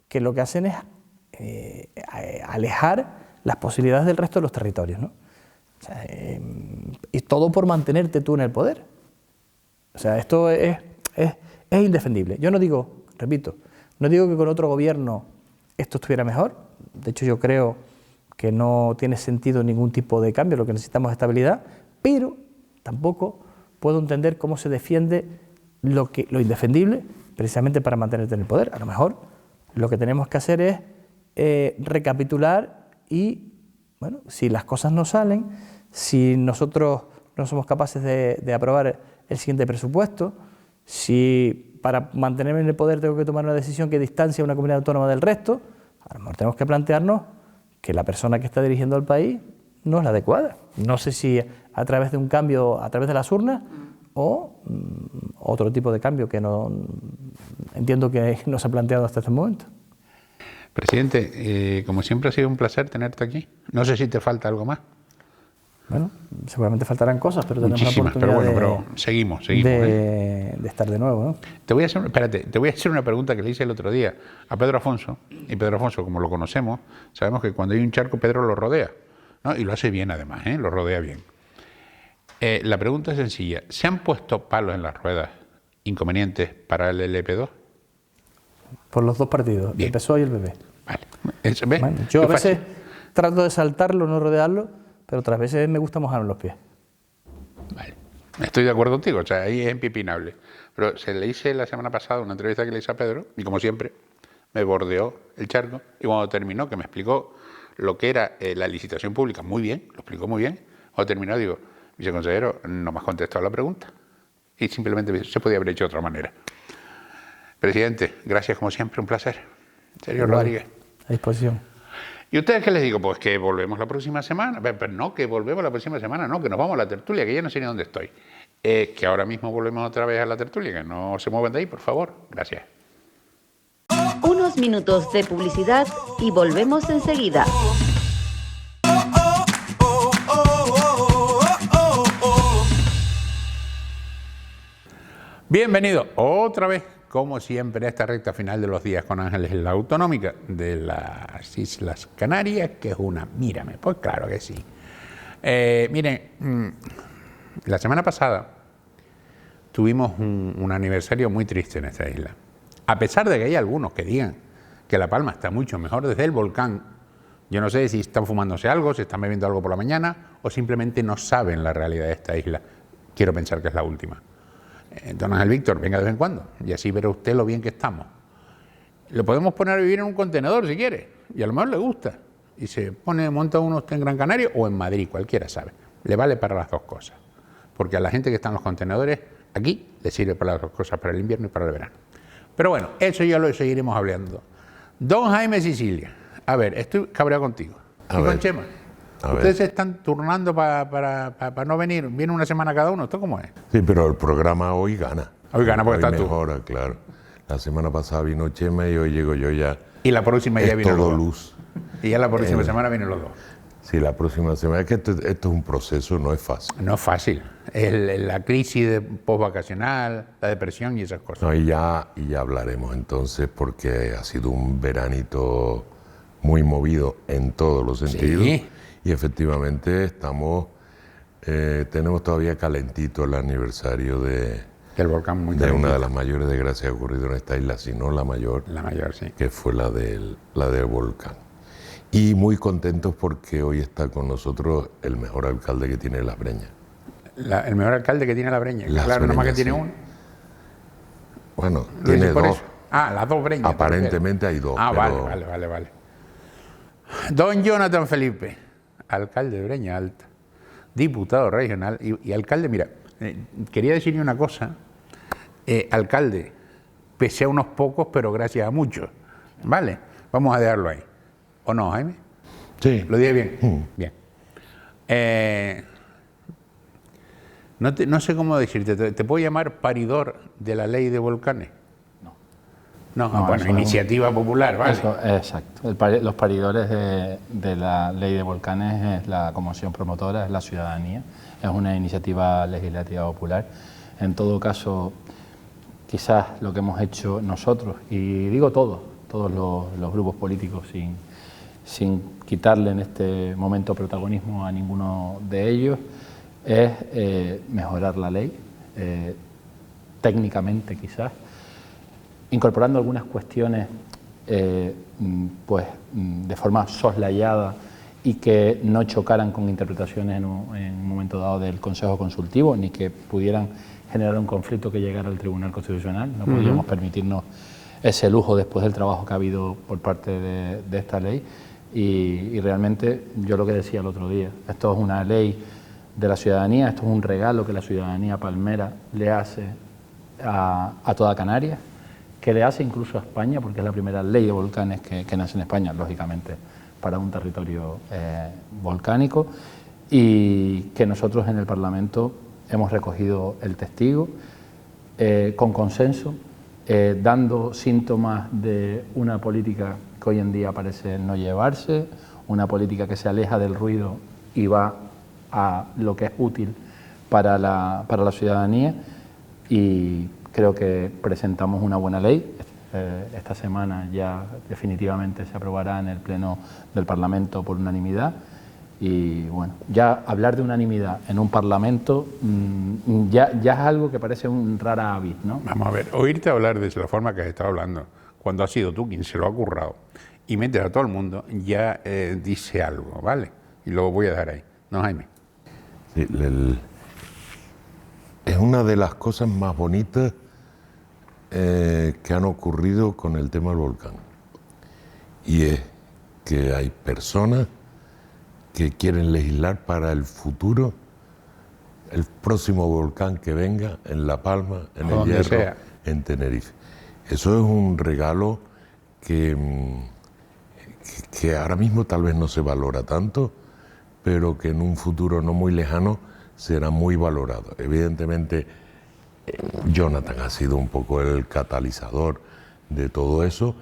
que lo que hacen es alejar las posibilidades del resto de los territorios, ¿no? O sea, y todo por mantenerte tú en el poder. O sea, esto es indefendible. Yo no digo, repito, no digo que con otro gobierno esto estuviera mejor. De hecho, yo creo que no tiene sentido ningún tipo de cambio, lo que necesitamos es estabilidad, pero tampoco puedo entender cómo se defiende lo indefendible precisamente para mantenerte en el poder. A lo mejor lo que tenemos que hacer es recapitular y, bueno, si las cosas no salen, si nosotros no somos capaces de aprobar el siguiente presupuesto, si para mantenerme en el poder tengo que tomar una decisión que distancie a una comunidad autónoma del resto, a lo mejor tenemos que plantearnos que la persona que está dirigiendo el país no es la adecuada. No sé si a través de un cambio, a través de las urnas, o otro tipo de cambio que no entiendo que no se ha planteado hasta este momento.
Presidente, como siempre ha sido un placer tenerte aquí. No sé si te falta algo más.
Bueno, seguramente faltarán cosas, pero tenemos
muchísimas,
la oportunidad
pero seguimos.
De estar de nuevo, ¿no?
Te voy a hacer una pregunta que le hice el otro día a Pedro Afonso, y Pedro Afonso, como lo conocemos, sabemos que cuando hay un charco, Pedro lo rodea, ¿no? Y lo hace bien además, lo rodea bien. La pregunta es sencilla, ¿se han puesto palos en las ruedas inconvenientes para el LP2?
Por los dos partidos,
bien.
El PSOE y el PP.
Vale.
Bueno, yo a veces trato de saltarlo, no rodearlo, pero otras veces me gusta mojarme los pies.
Vale, estoy de acuerdo contigo, o sea, ahí es impipinable. Pero se le hice la semana pasada una entrevista que le hice a Pedro, y como siempre, me bordeó el charco, y cuando terminó, que me explicó lo que era la licitación pública, muy bien, lo explicó muy bien, Cuando terminó digo, viceconsejero, no me has contestado la pregunta. Y simplemente se podía haber hecho de otra manera. Presidente, gracias como siempre, un placer. Sergio Rodríguez.
A disposición.
¿Y ustedes qué les digo? Pues que volvemos la próxima semana. Pero no, que volvemos la próxima semana, no, que nos vamos a la tertulia, que ya no sé ni dónde estoy. Que ahora mismo volvemos otra vez a la tertulia, que no se muevan de ahí, por favor. Gracias.
Unos minutos de publicidad y volvemos enseguida.
Bienvenido otra vez, como siempre, a esta recta final de los días con Ángeles en la autonómica de las Islas Canarias, que es una... Mírame, pues claro que sí. Miren, la semana pasada tuvimos un aniversario muy triste en esta isla. A pesar de que hay algunos que digan que La Palma está mucho mejor desde el volcán, yo no sé si están fumándose algo, si están bebiendo algo por la mañana o simplemente no saben la realidad de esta isla. Quiero pensar que es la última. Don Ángel Víctor, venga de vez en cuando y así verá usted lo bien que estamos. Lo podemos poner a vivir en un contenedor si quiere y a lo mejor le gusta. Y se monta uno usted en Gran Canaria o en Madrid, cualquiera sabe. Le vale para las dos cosas. Porque a la gente que está en los contenedores, aquí le sirve para las dos cosas, para el invierno y para el verano. Pero bueno, eso ya lo seguiremos hablando. Don Jaime Sicilia, a ver, estoy cabreado contigo. Y con Chema. Ustedes se están turnando para no venir. Viene una semana cada uno. ¿Esto cómo es?
Sí, pero el programa hoy gana.
Hoy gana porque estás tú.
Mejora, claro. La semana pasada vino Chema y hoy llego yo ya.
Y la próxima ya viene
todo
los dos.
luz.
Y ya la próxima semana vienen los dos.
Sí, la próxima semana. Es que esto es un proceso, no es fácil.
No es fácil. La crisis de postvacacional, la depresión y esas cosas.
No, y ya hablaremos entonces porque ha sido un veranito muy movido en todos los sentidos.
Sí.
Y efectivamente tenemos todavía calentito el aniversario
El volcán muy
de
calentito.
una de las mayores desgracias que ha ocurrido en esta isla, si no la mayor.
La mayor, sí.
Que fue la del volcán. Y muy contentos porque hoy está con nosotros el mejor alcalde que tiene Las Breñas.
El mejor alcalde que tiene La Breña.
Las
Claro, nomás que
Breñas,
tiene
sí.
uno.
Bueno,
¿Lo
tiene
dices por
dos.
eso? Ah, las dos Breñas.
Aparentemente hay dos.
Ah,
pero
vale. Don Jonathan Felipe, alcalde de Breña Alta, diputado regional y alcalde, mira, quería decirle una cosa, alcalde, pese a unos pocos, pero gracias a muchos, ¿vale? Vamos a dejarlo ahí. ¿O no, Jaime?
Sí.
¿Lo dije bien? Bien. No sé cómo decirte, ¿te puedo llamar paridor de la ley de volcanes? No, bueno, iniciativa popular, ¿vale?
Eso, exacto. Los paridores de la ley de volcanes es la comisión promotora, es la ciudadanía, es una iniciativa legislativa popular. En todo caso, quizás lo que hemos hecho nosotros, y digo todos los grupos políticos, sin quitarle en este momento protagonismo a ninguno de ellos, es mejorar la ley, técnicamente quizás, incorporando algunas cuestiones pues, de forma soslayada y que no chocaran con interpretaciones en un momento dado del Consejo Consultivo, ni que pudieran generar un conflicto que llegara al Tribunal Constitucional. No podíamos permitirnos ese lujo después del trabajo que ha habido por parte de esta ley. Y realmente, yo lo que decía el otro día, esto es una ley de la ciudadanía, esto es un regalo que la ciudadanía palmera le hace a toda Canarias, que le hace incluso a España, porque es la primera ley de volcanes que nace en España, lógicamente, para un territorio volcánico, y que nosotros en el Parlamento hemos recogido el testigo con consenso, dando síntomas de una política que hoy en día parece no llevarse, una política que se aleja del ruido y va a lo que es útil para la ciudadanía, y creo que presentamos una buena ley. Esta semana ya definitivamente se aprobará en el Pleno del Parlamento por unanimidad. Y bueno, ya hablar de unanimidad en un Parlamento ya es algo que parece un rara avis, ¿no?
Vamos a ver, oírte hablar de la forma que has estado hablando, cuando has sido tú quien se lo ha currado, y metes a todo el mundo, ya dice algo, ¿vale? Y lo voy a dejar ahí. ¿No, Jaime?
Sí, es una de las cosas más bonitas que han ocurrido con el tema del volcán. Y es que hay personas que quieren legislar para el futuro, el próximo volcán que venga en La Palma, en El Hierro, en Tenerife. Eso es un regalo que ahora mismo tal vez no se valora tanto, pero que en un futuro no muy lejano será muy valorado. Evidentemente, Jonathan ha sido un poco el catalizador de todo eso,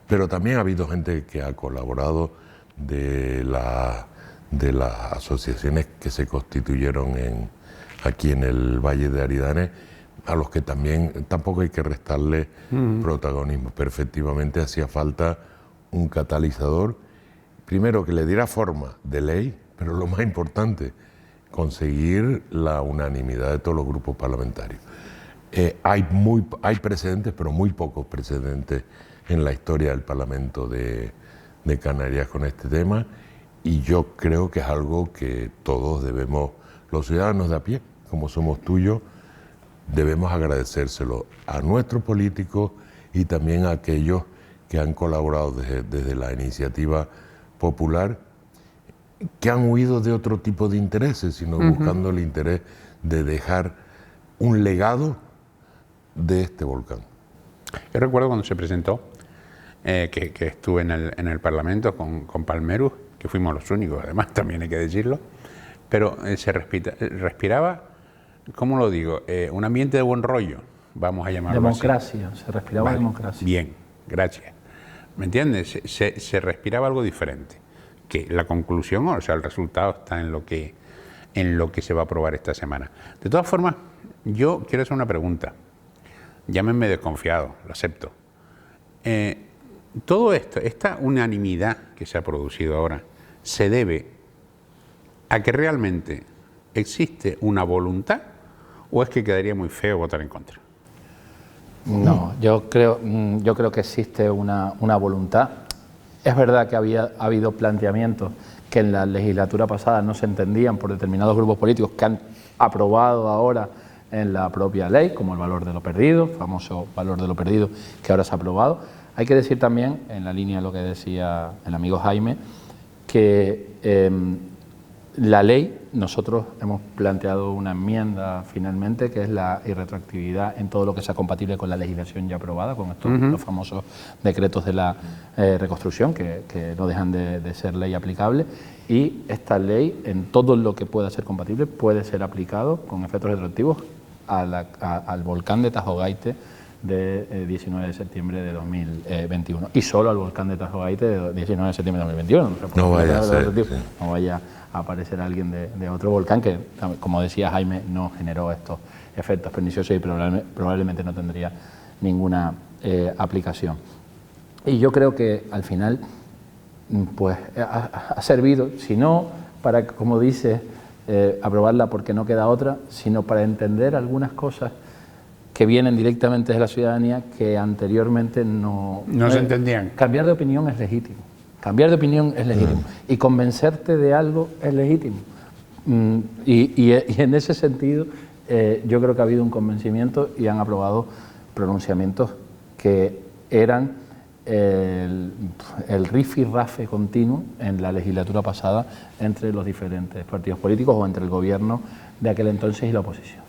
pero también ha habido gente que ha colaborado de las asociaciones que se constituyeron aquí en el Valle de Aridane, a los que también tampoco hay que restarle protagonismo, pero efectivamente hacía falta un catalizador, primero que le diera forma de ley, pero lo más importante, conseguir la unanimidad de todos los grupos parlamentarios. Hay precedentes, pero muy pocos precedentes en la historia del Parlamento de Canarias con este tema, y yo creo que es algo que todos debemos, los ciudadanos de a pie, como somos tuyos, debemos agradecérselo a nuestros políticos y también a aquellos que han colaborado desde la iniciativa popular, que han huido de otro tipo de intereses, sino buscando el interés de dejar un legado de este volcán.
Yo recuerdo cuando se presentó, que estuve en el Parlamento con Palmerus, que fuimos los únicos, además, también hay que decirlo, pero se respiraba, ¿cómo lo digo? Un ambiente de buen rollo, vamos a llamarlo
democracia,
así.
Se respiraba democracia.
Bien, gracias. ¿Me entiendes? Se respiraba algo diferente. Que la conclusión, o sea, el resultado está en lo que se va a aprobar esta semana. De todas formas, yo quiero hacer una pregunta. Llámenme desconfiado, lo acepto. Todo esto, esta unanimidad que se ha producido ahora, se debe a que realmente existe una voluntad, o es que quedaría muy feo votar en contra.
No, yo creo que existe una voluntad. Es verdad que ha habido planteamientos que en la legislatura pasada no se entendían por determinados grupos políticos que han aprobado ahora en la propia ley, como el valor de lo perdido, famoso valor de lo perdido que ahora se ha aprobado. Hay que decir también, en la línea de lo que decía el amigo Jaime, que la ley, nosotros hemos planteado una enmienda finalmente, que es la irretroactividad en todo lo que sea compatible con la legislación ya aprobada, con estos los famosos decretos de la reconstrucción, que no dejan de ser ley aplicable, y esta ley, en todo lo que pueda ser compatible, puede ser aplicado con efectos retroactivos al volcán de Tajo Gaite de 19 de septiembre de 2021, y solo al volcán de Tajo Gaite de 19 de septiembre de 2021.
No vaya a ser,
no vaya a aparecer alguien de otro volcán que, como decía Jaime, no generó estos efectos perniciosos y probablemente no tendría ninguna aplicación. Y yo creo que al final pues ha servido, si no para, como dice, aprobarla porque no queda otra, sino para entender algunas cosas que vienen directamente de la ciudadanía que anteriormente no
se entendían.
Cambiar de opinión es legítimo. Cambiar de opinión es legítimo. Y convencerte de algo es legítimo. Y en ese sentido, yo creo que ha habido un convencimiento y han aprobado pronunciamientos que eran el rifirrafe continuo en la legislatura pasada entre los diferentes partidos políticos o entre el gobierno de aquel entonces y la oposición.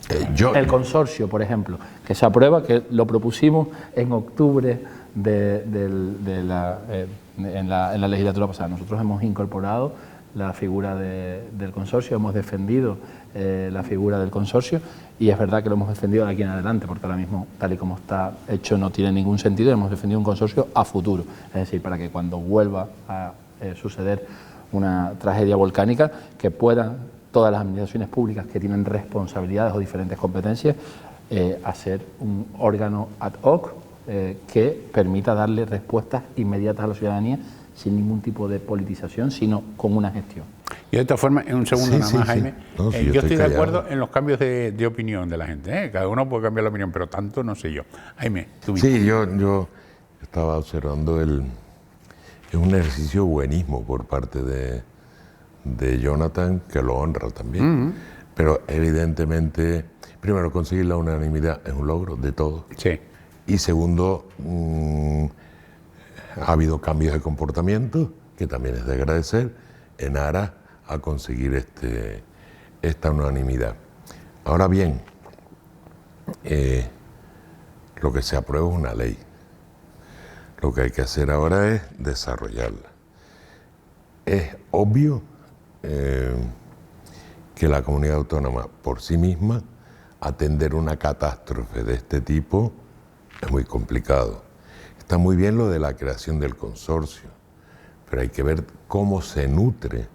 El consorcio, por ejemplo, que se aprueba, que lo propusimos en octubre en la legislatura pasada. Nosotros hemos incorporado la figura del consorcio, hemos defendido la figura del consorcio, y es verdad que lo hemos defendido de aquí en adelante, porque ahora mismo, tal y como está hecho, no tiene ningún sentido. Hemos defendido un consorcio a futuro, es decir, para que cuando vuelva a suceder una tragedia volcánica, que puedan todas las administraciones públicas que tienen responsabilidades o diferentes competencias hacer un órgano ad hoc que permita darle respuestas inmediatas a la ciudadanía sin ningún tipo de politización, sino con una gestión.
Y de esta forma, en un segundo nada más, Jaime,
No,
yo estoy de acuerdo en los cambios de opinión de la gente. Cada uno puede cambiar la opinión, pero tanto no sé yo. Jaime, tú mismo.
Sí, yo estaba observando es un ejercicio buenísimo por parte de Jonathan, que lo honra también. Pero evidentemente, primero, conseguir la unanimidad es un logro de todos.
Sí.
Y segundo, ha habido cambios de comportamiento, que también es de agradecer, en aras a conseguir esta unanimidad. Ahora bien, lo que se aprueba es una ley. Lo que hay que hacer ahora es desarrollarla. Es obvio que la comunidad autónoma por sí misma, atender una catástrofe de este tipo es muy complicado. Está muy bien lo de la creación del consorcio, pero hay que ver cómo se nutre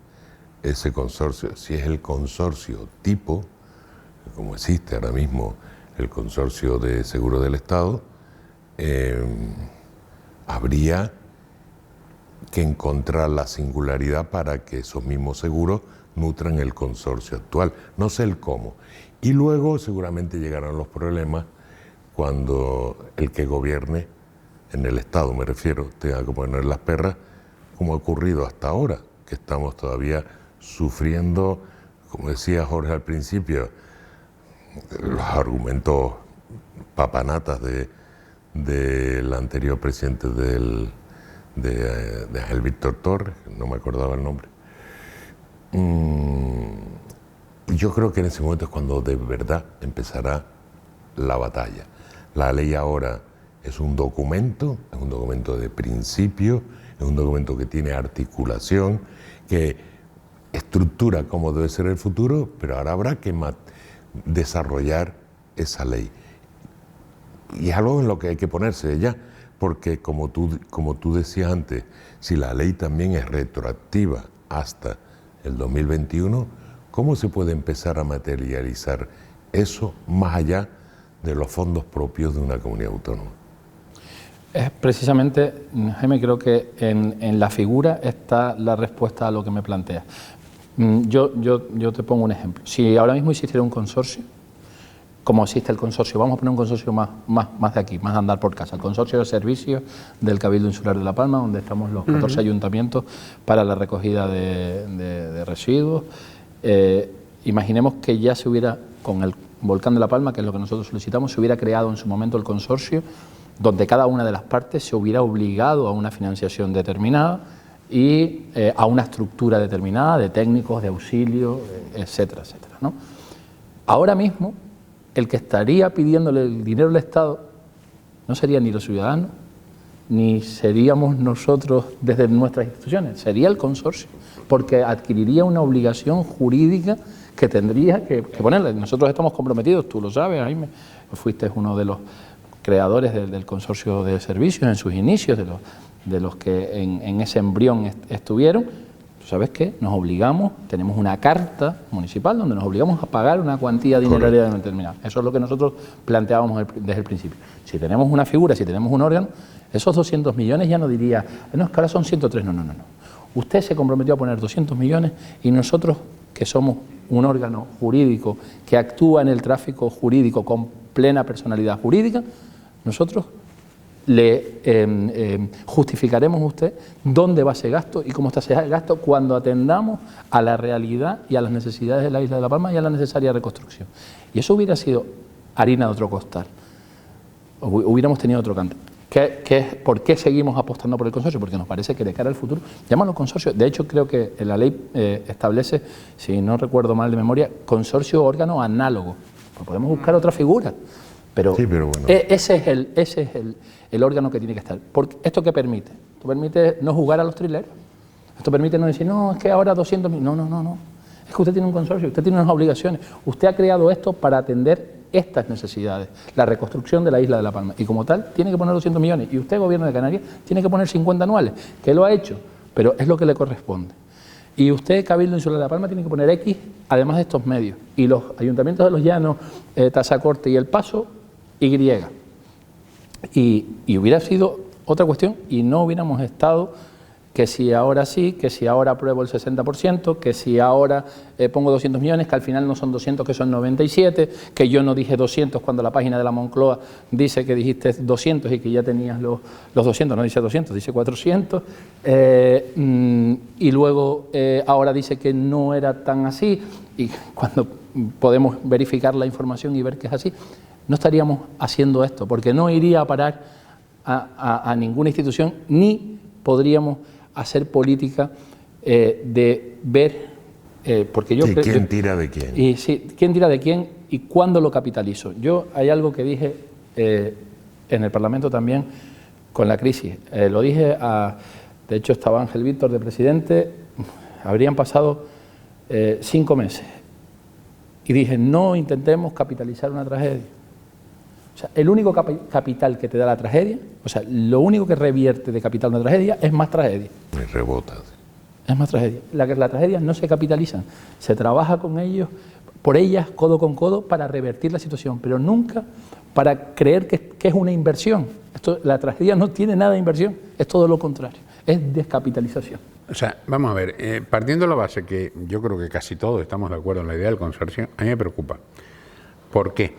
ese consorcio. Si es el consorcio tipo, como existe ahora mismo el consorcio de seguro del Estado, habría que encontrar la singularidad para que esos mismos seguros nutran el consorcio actual. No sé el cómo. Y luego seguramente llegarán los problemas cuando el que gobierne, en el Estado me refiero, tenga que poner las perras, como ha ocurrido hasta ahora, que estamos todavía sufriendo, como decía Jorge al principio, los argumentos papanatas del anterior presidente de Ángel Víctor Torres, no me acordaba el nombre. Yo creo que en ese momento es cuando de verdad empezará la batalla. La ley ahora es un documento de principio, es un documento que tiene articulación, que estructura cómo debe ser el futuro, pero ahora habrá que desarrollar esa ley. Y es algo en lo que hay que ponerse ya, porque como tú decías antes, si la ley también es retroactiva hasta el 2021, ¿cómo se puede empezar a materializar eso más allá de los fondos propios de una comunidad autónoma?
Es precisamente, Jaime, creo que en la figura está la respuesta a lo que me planteas. Yo te pongo un ejemplo. Si ahora mismo existiera un consorcio, como existe el consorcio, vamos a poner un consorcio más de aquí, más de andar por casa, el consorcio de servicios del Cabildo Insular de La Palma, donde estamos los 14 ayuntamientos para la recogida de residuos. Imaginemos que ya se hubiera, con el Volcán de La Palma, que es lo que nosotros solicitamos, se hubiera creado en su momento el consorcio, donde cada una de las partes se hubiera obligado a una financiación determinada y a una estructura determinada de técnicos, de auxilio, etcétera, etcétera, ¿no? Ahora mismo, el que estaría pidiéndole el dinero al Estado no sería ni los ciudadanos, ni seríamos nosotros desde nuestras instituciones, sería el consorcio, porque adquiriría una obligación jurídica que tendría que ponerle. Nosotros estamos comprometidos, tú lo sabes, Jaime, fuiste uno de los creadores del consorcio de servicios en sus inicios, de los que en ese embrión estuvieron. ¿Tú sabes qué? Nos obligamos, tenemos una carta municipal donde nos obligamos a pagar una cuantía dineraria determinada. Eso es lo que nosotros planteábamos desde el principio. Si tenemos una figura, si tenemos un órgano, esos 200 millones ya no diría, no, es que ahora son 103, no. Usted se comprometió a poner 200 millones y nosotros, que somos un órgano jurídico que actúa en el tráfico jurídico con plena personalidad jurídica, nosotros le justificaremos a usted dónde va ese gasto y cómo está ese gasto cuando atendamos a la realidad y a las necesidades de la isla de La Palma y a la necesaria reconstrucción. Y eso hubiera sido harina de otro costal, hubiéramos tenido otro canto. ¿Por qué seguimos apostando por el consorcio? Porque nos parece que de cara al futuro, llámalo consorcio, de hecho creo que la ley establece, si no recuerdo mal de memoria, consorcio órgano análogo, pues podemos buscar otra figura. Pero, sí, pero bueno. Ese es el órgano que tiene que estar. Porque ¿esto qué permite? Esto permite no jugar a los trileros. Esto permite no decir, no, es que ahora 200 mil. No. Es que usted tiene un consorcio, usted tiene unas obligaciones. Usted ha creado esto para atender estas necesidades, la reconstrucción de la isla de La Palma. Y como tal, tiene que poner 200 millones. Y usted, Gobierno de Canarias, tiene que poner 50 anuales, que lo ha hecho, pero es lo que le corresponde. Y usted, Cabildo Insular de La Palma, tiene que poner X, además de estos medios. Y los ayuntamientos de Los Llanos, Tazacorte y El Paso, y hubiera sido otra cuestión y no hubiéramos estado que si ahora sí, que si ahora apruebo el 60%, que si ahora pongo 200 millones, que al final no son 200, que son 97, que yo no dije 200 cuando la página de la Moncloa dice que dijiste 200 y que ya tenías los 200, no dice 200, dice 400, y luego ahora dice que no era tan así, y cuando podemos verificar la información y ver que es así, no estaríamos haciendo esto, porque no iría a parar a ninguna institución, ni podríamos hacer política de ver Porque yo
Sí, ¿quién tira de quién?
Y sí, ¿quién tira de quién y cuándo lo capitalizo? Yo hay algo que dije en el Parlamento también con la crisis. Lo dije de hecho estaba Ángel Víctor de presidente, habrían pasado 5 meses. Y dije, no intentemos capitalizar una tragedia. O sea, el único capital que te da la tragedia, o sea, lo único que revierte de capital una tragedia es más tragedia.
Y rebota.
Es más tragedia. Las tragedias no se capitalizan, se trabaja con ellos, por ellas, codo con codo, para revertir la situación, pero nunca para creer que es una inversión. La tragedia no tiene nada de inversión, es todo lo contrario, es descapitalización.
O sea, vamos a ver, partiendo de la base que yo creo que casi todos estamos de acuerdo en la idea del consorcio, a mí me preocupa. ¿Por qué?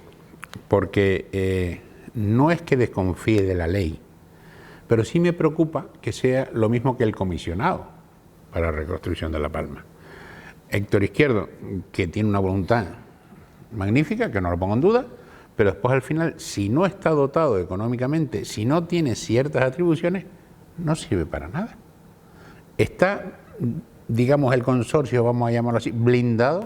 Porque no es que desconfíe de la ley, pero sí me preocupa que sea lo mismo que el comisionado para la reconstrucción de La Palma. Héctor Izquierdo, que tiene una voluntad magnífica, que no lo pongo en duda, pero después al final, si no está dotado económicamente, si no tiene ciertas atribuciones, no sirve para nada. Está, digamos, el consorcio, vamos a llamarlo así, blindado.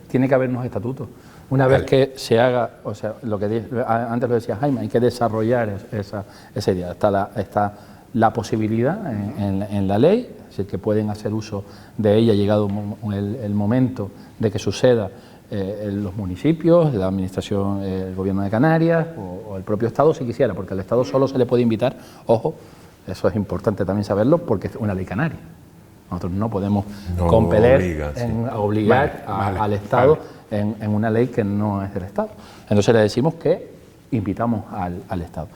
Tiene que haber unos estatutos. Una vez que se haga, o sea, lo que antes lo decía Jaime, hay que desarrollar esa idea. Está la posibilidad en la ley, es decir, que pueden hacer uso de ella llegado el momento de que suceda en los municipios, la administración, el gobierno de Canarias o el propio Estado si quisiera, porque al Estado solo se le puede invitar, ojo, eso es importante también saberlo porque es una ley canaria. Nosotros no podemos obligar al Estado en una ley que no es del Estado. Entonces le decimos que invitamos al Estado.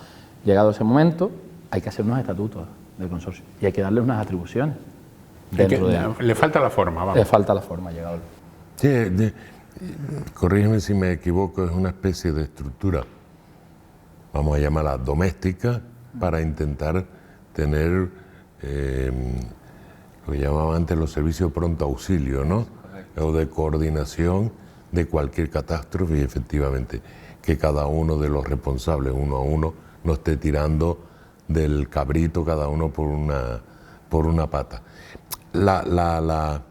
Llegado ese momento, hay que hacer unos estatutos del consorcio y hay que darle unas atribuciones.
Le falta la forma, vamos.
Le falta la forma, llegado.
Sí, corrígeme si me equivoco, es una especie de estructura, vamos a llamarla doméstica, para intentar tener lo que llamaban antes los servicios de pronto auxilio, ¿no? O de coordinación de cualquier catástrofe y efectivamente que cada uno de los responsables, uno a uno, no esté tirando del cabrito cada uno por una pata. La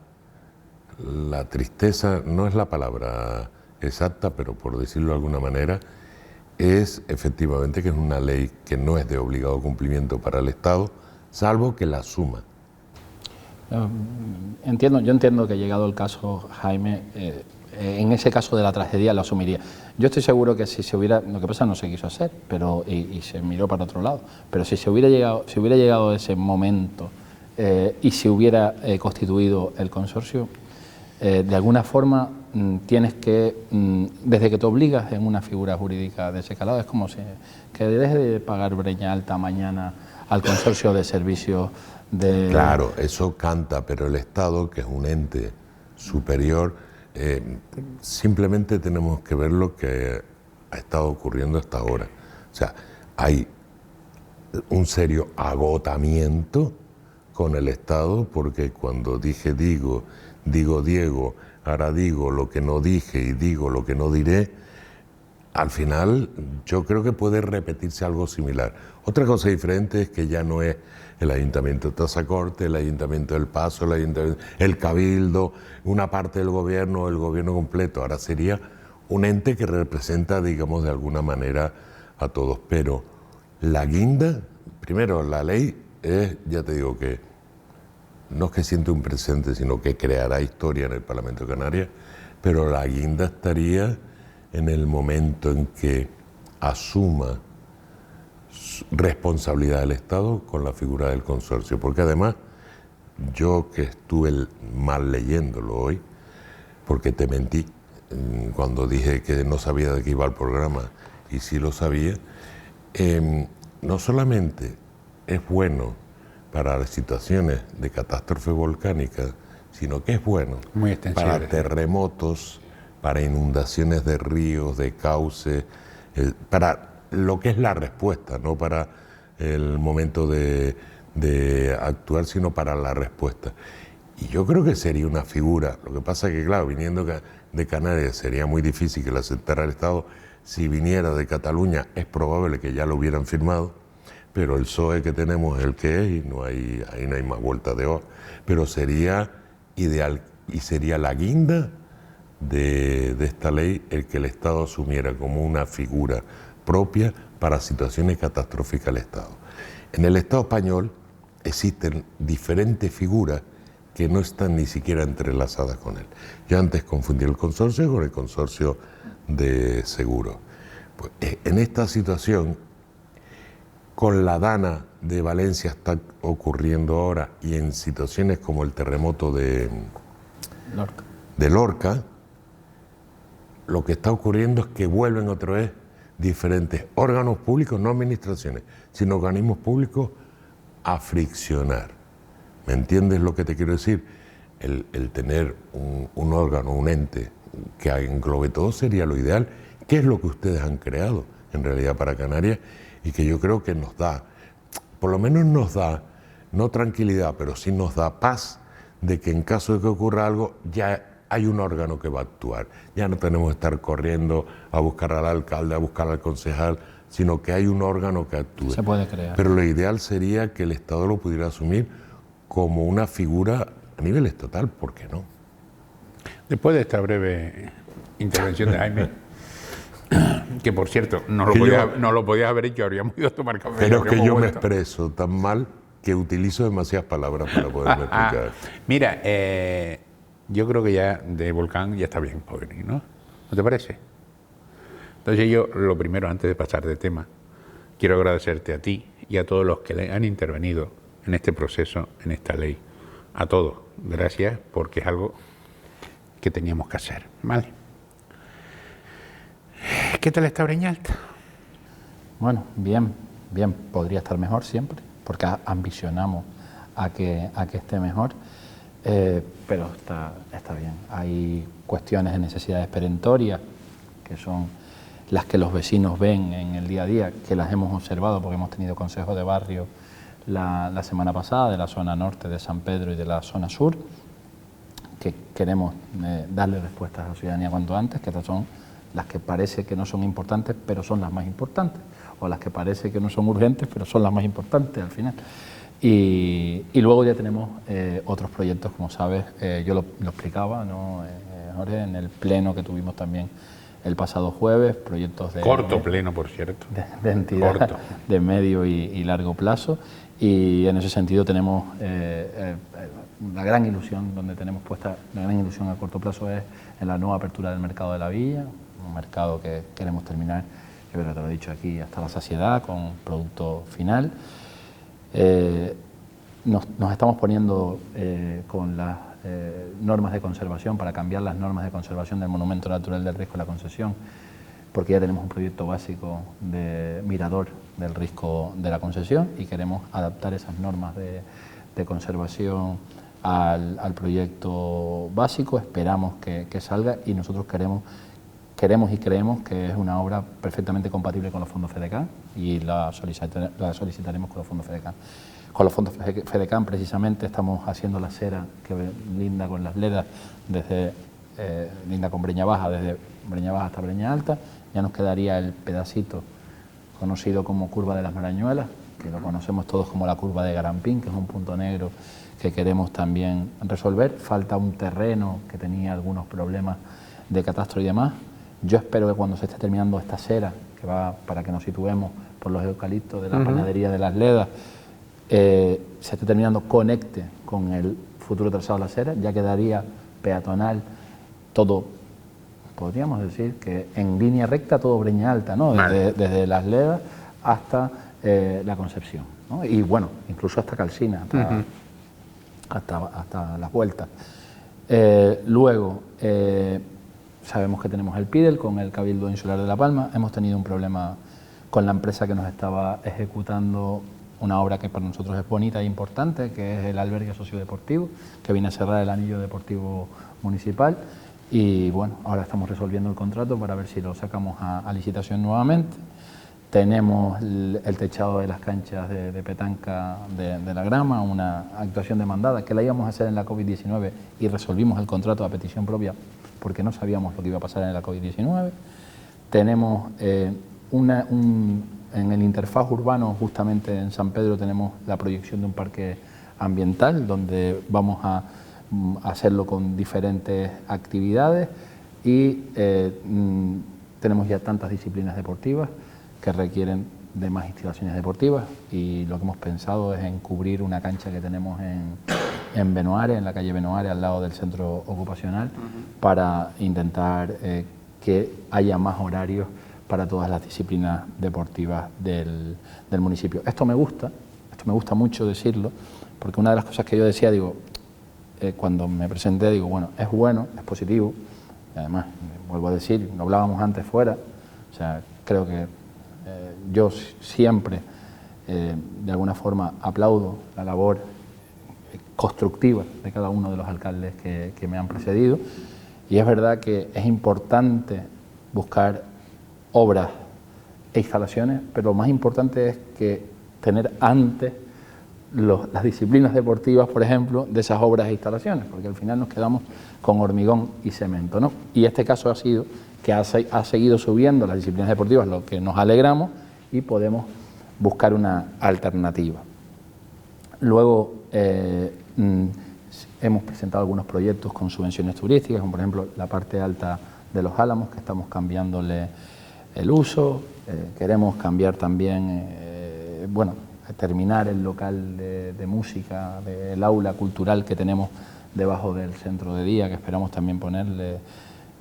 tristeza no es la palabra exacta, pero por decirlo de alguna manera, es efectivamente que es una ley que no es de obligado cumplimiento para el Estado, salvo que la asuma.
Yo entiendo que llegado el caso, Jaime, en ese caso de la tragedia lo asumiría. Yo estoy seguro que si se hubiera, lo que pasa no se quiso hacer, pero y se miró para otro lado, pero si hubiera llegado ese momento y se hubiera constituido el consorcio, de alguna forma tienes que, desde que te obligas en una figura jurídica de ese calado, es como si que deje de pagar breña alta mañana al consorcio de servicios de...
Claro, eso canta, pero el Estado, que es un ente superior, simplemente tenemos que ver lo que ha estado ocurriendo hasta ahora. O sea, hay un serio agotamiento con el Estado, porque cuando dije digo Diego, ahora digo lo que no dije y digo lo que no diré, al final yo creo que puede repetirse algo similar. Otra cosa diferente es que ya no es el Ayuntamiento de Tazacorte, el Ayuntamiento del Paso, el Cabildo, una parte del gobierno, el gobierno completo. Ahora sería un ente que representa, digamos, de alguna manera a todos. Pero la guinda, primero, la ley es, ya te digo que no es que siente un presente, sino que creará historia en el Parlamento de Canarias, pero la guinda estaría en el momento en que asuma responsabilidad del Estado con la figura del consorcio, porque además yo que estuve mal leyéndolo hoy, porque te mentí cuando dije que no sabía de qué iba el programa y sí lo sabía, no solamente es bueno para las situaciones de catástrofe volcánica, sino que es bueno para terremotos, para inundaciones de ríos, de cauces, para lo que es la respuesta, no para el momento de actuar, sino para la respuesta. Y yo creo que sería una figura, lo que pasa es que, claro, viniendo de Canarias sería muy difícil que la aceptara el Estado. Si viniera de Cataluña es probable que ya lo hubieran firmado, pero el PSOE que tenemos es el que es y ahí no hay más vuelta de hoja. Pero sería ideal y sería la guinda de esta ley el que el Estado asumiera como una figura propia para situaciones catastróficas al Estado. En el Estado español existen diferentes figuras que no están ni siquiera entrelazadas con él. Yo antes confundí el consorcio con el consorcio de seguros. Pues, en esta situación, con la Dana de Valencia está ocurriendo ahora y en situaciones como el terremoto de Lorca, lo que está ocurriendo es que vuelven otra vez diferentes órganos públicos, no administraciones, sino organismos públicos a friccionar. ¿Me entiendes lo que te quiero decir? El tener un órgano, un ente que englobe todo sería lo ideal, que es lo que ustedes han creado en realidad para Canarias y que yo creo que nos da, por lo menos nos da, no tranquilidad, pero sí nos da paz de que en caso de que ocurra algo ya hay un órgano que va a actuar. Ya no tenemos que estar corriendo a buscar al alcalde, a buscar al concejal, sino que hay un órgano que actúe.
Se puede crear.
Pero lo ideal sería que el Estado lo pudiera asumir como una figura a nivel estatal, ¿por qué no?
Después de esta breve intervención de Jaime, que por cierto, no lo podías haber hecho, habríamos ido a tomar café.
Pero es que yo me expreso tan mal que utilizo demasiadas palabras para poderme explicar.
Mira, yo creo que ya de Volcán ya está bien, pobre, ¿no? ¿No te parece? Entonces yo, lo primero, antes de pasar de tema, quiero agradecerte a ti y a todos los que le han intervenido en este proceso, en esta ley. A todos, gracias, porque es algo que teníamos que hacer, ¿vale? ¿Qué tal está Breñalta?
Bueno, bien, podría estar mejor siempre, porque ambicionamos a que esté mejor, pero está bien. Hay cuestiones de necesidades perentorias, que son las que los vecinos ven en el día a día, que las hemos observado porque hemos tenido consejos de barrio la semana pasada de la zona norte de San Pedro y de la zona sur, que queremos darle respuestas a la ciudadanía cuanto antes, que estas son las que parece que no son importantes, pero son las más importantes, o las que parece que no son urgentes, pero son las más importantes al final. Y luego ya tenemos otros proyectos, como sabes, yo lo explicaba, ¿no, Jorge, en el pleno que tuvimos también el pasado jueves, proyectos de...
Corto pleno, por cierto.
De entidad
corto,
de medio y largo plazo, y en ese sentido tenemos la gran ilusión, donde tenemos puesta la gran ilusión a corto plazo es en la nueva apertura del mercado de la Villa, un mercado que queremos terminar, yo creo que te lo he dicho aquí, hasta la saciedad, con producto final. Nos estamos poniendo con las normas de conservación para cambiar las normas de conservación del Monumento Natural del Risco de la Concesión, porque ya tenemos un proyecto básico de mirador del risco de la concesión y queremos adaptar esas normas de conservación al proyecto básico. Esperamos que salga y nosotros queremos y creemos que es una obra perfectamente compatible con los fondos FEDECAN y la solicitaremos con los fondos FEDECAN. Con los fondos FEDECAN precisamente estamos haciendo la acera que linda con las ledas, linda con Breña Baja, desde Breña Baja hasta Breña Alta. Ya nos quedaría el pedacito conocido como Curva de las Marañuelas, que lo conocemos todos como la Curva de Garampín, que es un punto negro que queremos también resolver. Falta un terreno que tenía algunos problemas de catastro y demás. Yo espero que cuando se esté terminando esta acera, que va para que nos situemos por los eucaliptos de la panadería de las Ledas, se esté terminando, conecte con el futuro trazado de la acera, ya quedaría peatonal todo, podríamos decir que en línea recta todo Breña Alta, ¿no? Desde las Ledas hasta la Concepción, ¿no? Y bueno, incluso hasta Calcina, hasta las vueltas. Luego, sabemos que tenemos el PIDEL con el Cabildo Insular de La Palma. Hemos tenido un problema con la empresa que nos estaba ejecutando una obra que para nosotros es bonita e importante, que es el albergue sociodeportivo, que viene a cerrar el anillo deportivo municipal. Y bueno, ahora estamos resolviendo el contrato para ver si lo sacamos a licitación nuevamente. Tenemos el techado de las canchas de petanca de la Grama, una actuación demandada que la íbamos a hacer en la COVID-19 y resolvimos el contrato a petición propia porque no sabíamos lo que iba a pasar en la COVID-19. Tenemos en el interfaz urbano, justamente en San Pedro, tenemos la proyección de un parque ambiental donde vamos a hacerlo con diferentes actividades y tenemos ya tantas disciplinas deportivas que requieren de más instalaciones deportivas y lo que hemos pensado es en cubrir una cancha que tenemos en Benoares, en la calle Benoares, al lado del centro ocupacional, para intentar que haya más horarios para todas las disciplinas deportivas del municipio. Esto me gusta mucho decirlo, porque una de las cosas que yo decía, digo, cuando me presenté, digo, bueno, es positivo, y además, vuelvo a decir, lo hablábamos antes fuera, o sea, creo que yo siempre, de alguna forma, aplaudo la labor constructiva de cada uno de los alcaldes que me han precedido, y es verdad que es importante buscar obras e instalaciones, pero lo más importante es que tener antes las disciplinas deportivas, por ejemplo, de esas obras e instalaciones, porque al final nos quedamos con hormigón y cemento, ¿no? Y este caso ha sido que ha seguido subiendo las disciplinas deportivas, lo que nos alegramos, y podemos buscar una alternativa. Luego hemos presentado algunos proyectos con subvenciones turísticas, como por ejemplo la parte alta de los Álamos, que estamos cambiándole el uso, queremos cambiar también, terminar el local de música, el aula cultural que tenemos debajo del centro de día, que esperamos también ponerle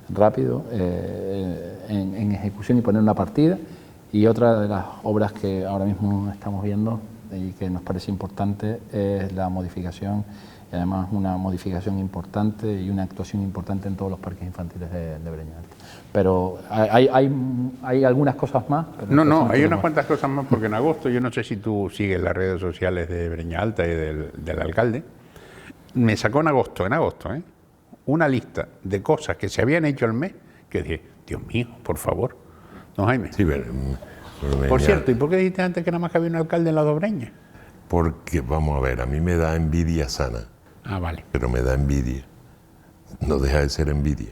rápido en ejecución y poner una partida. Y otra de las obras que ahora mismo estamos viendo y que nos parece importante es la modificación, y además una modificación importante y una actuación importante en todos los parques infantiles de Breña Alta. Pero hay algunas cosas más. Pero
no, hay unas cuantas cosas más, porque en agosto, yo no sé si tú sigues las redes sociales de Breña Alta y del alcalde, me sacó en agosto, una lista de cosas que se habían hecho al mes, que dije, Dios mío, por favor. ¿No, Jaime?
Sí, pero
por cierto, ¿y por qué dijiste antes que nada más que había un alcalde en la Dobreña?
Porque, vamos a ver, a mí me da envidia sana.
Ah, vale.
Pero me da envidia, no deja de ser envidia,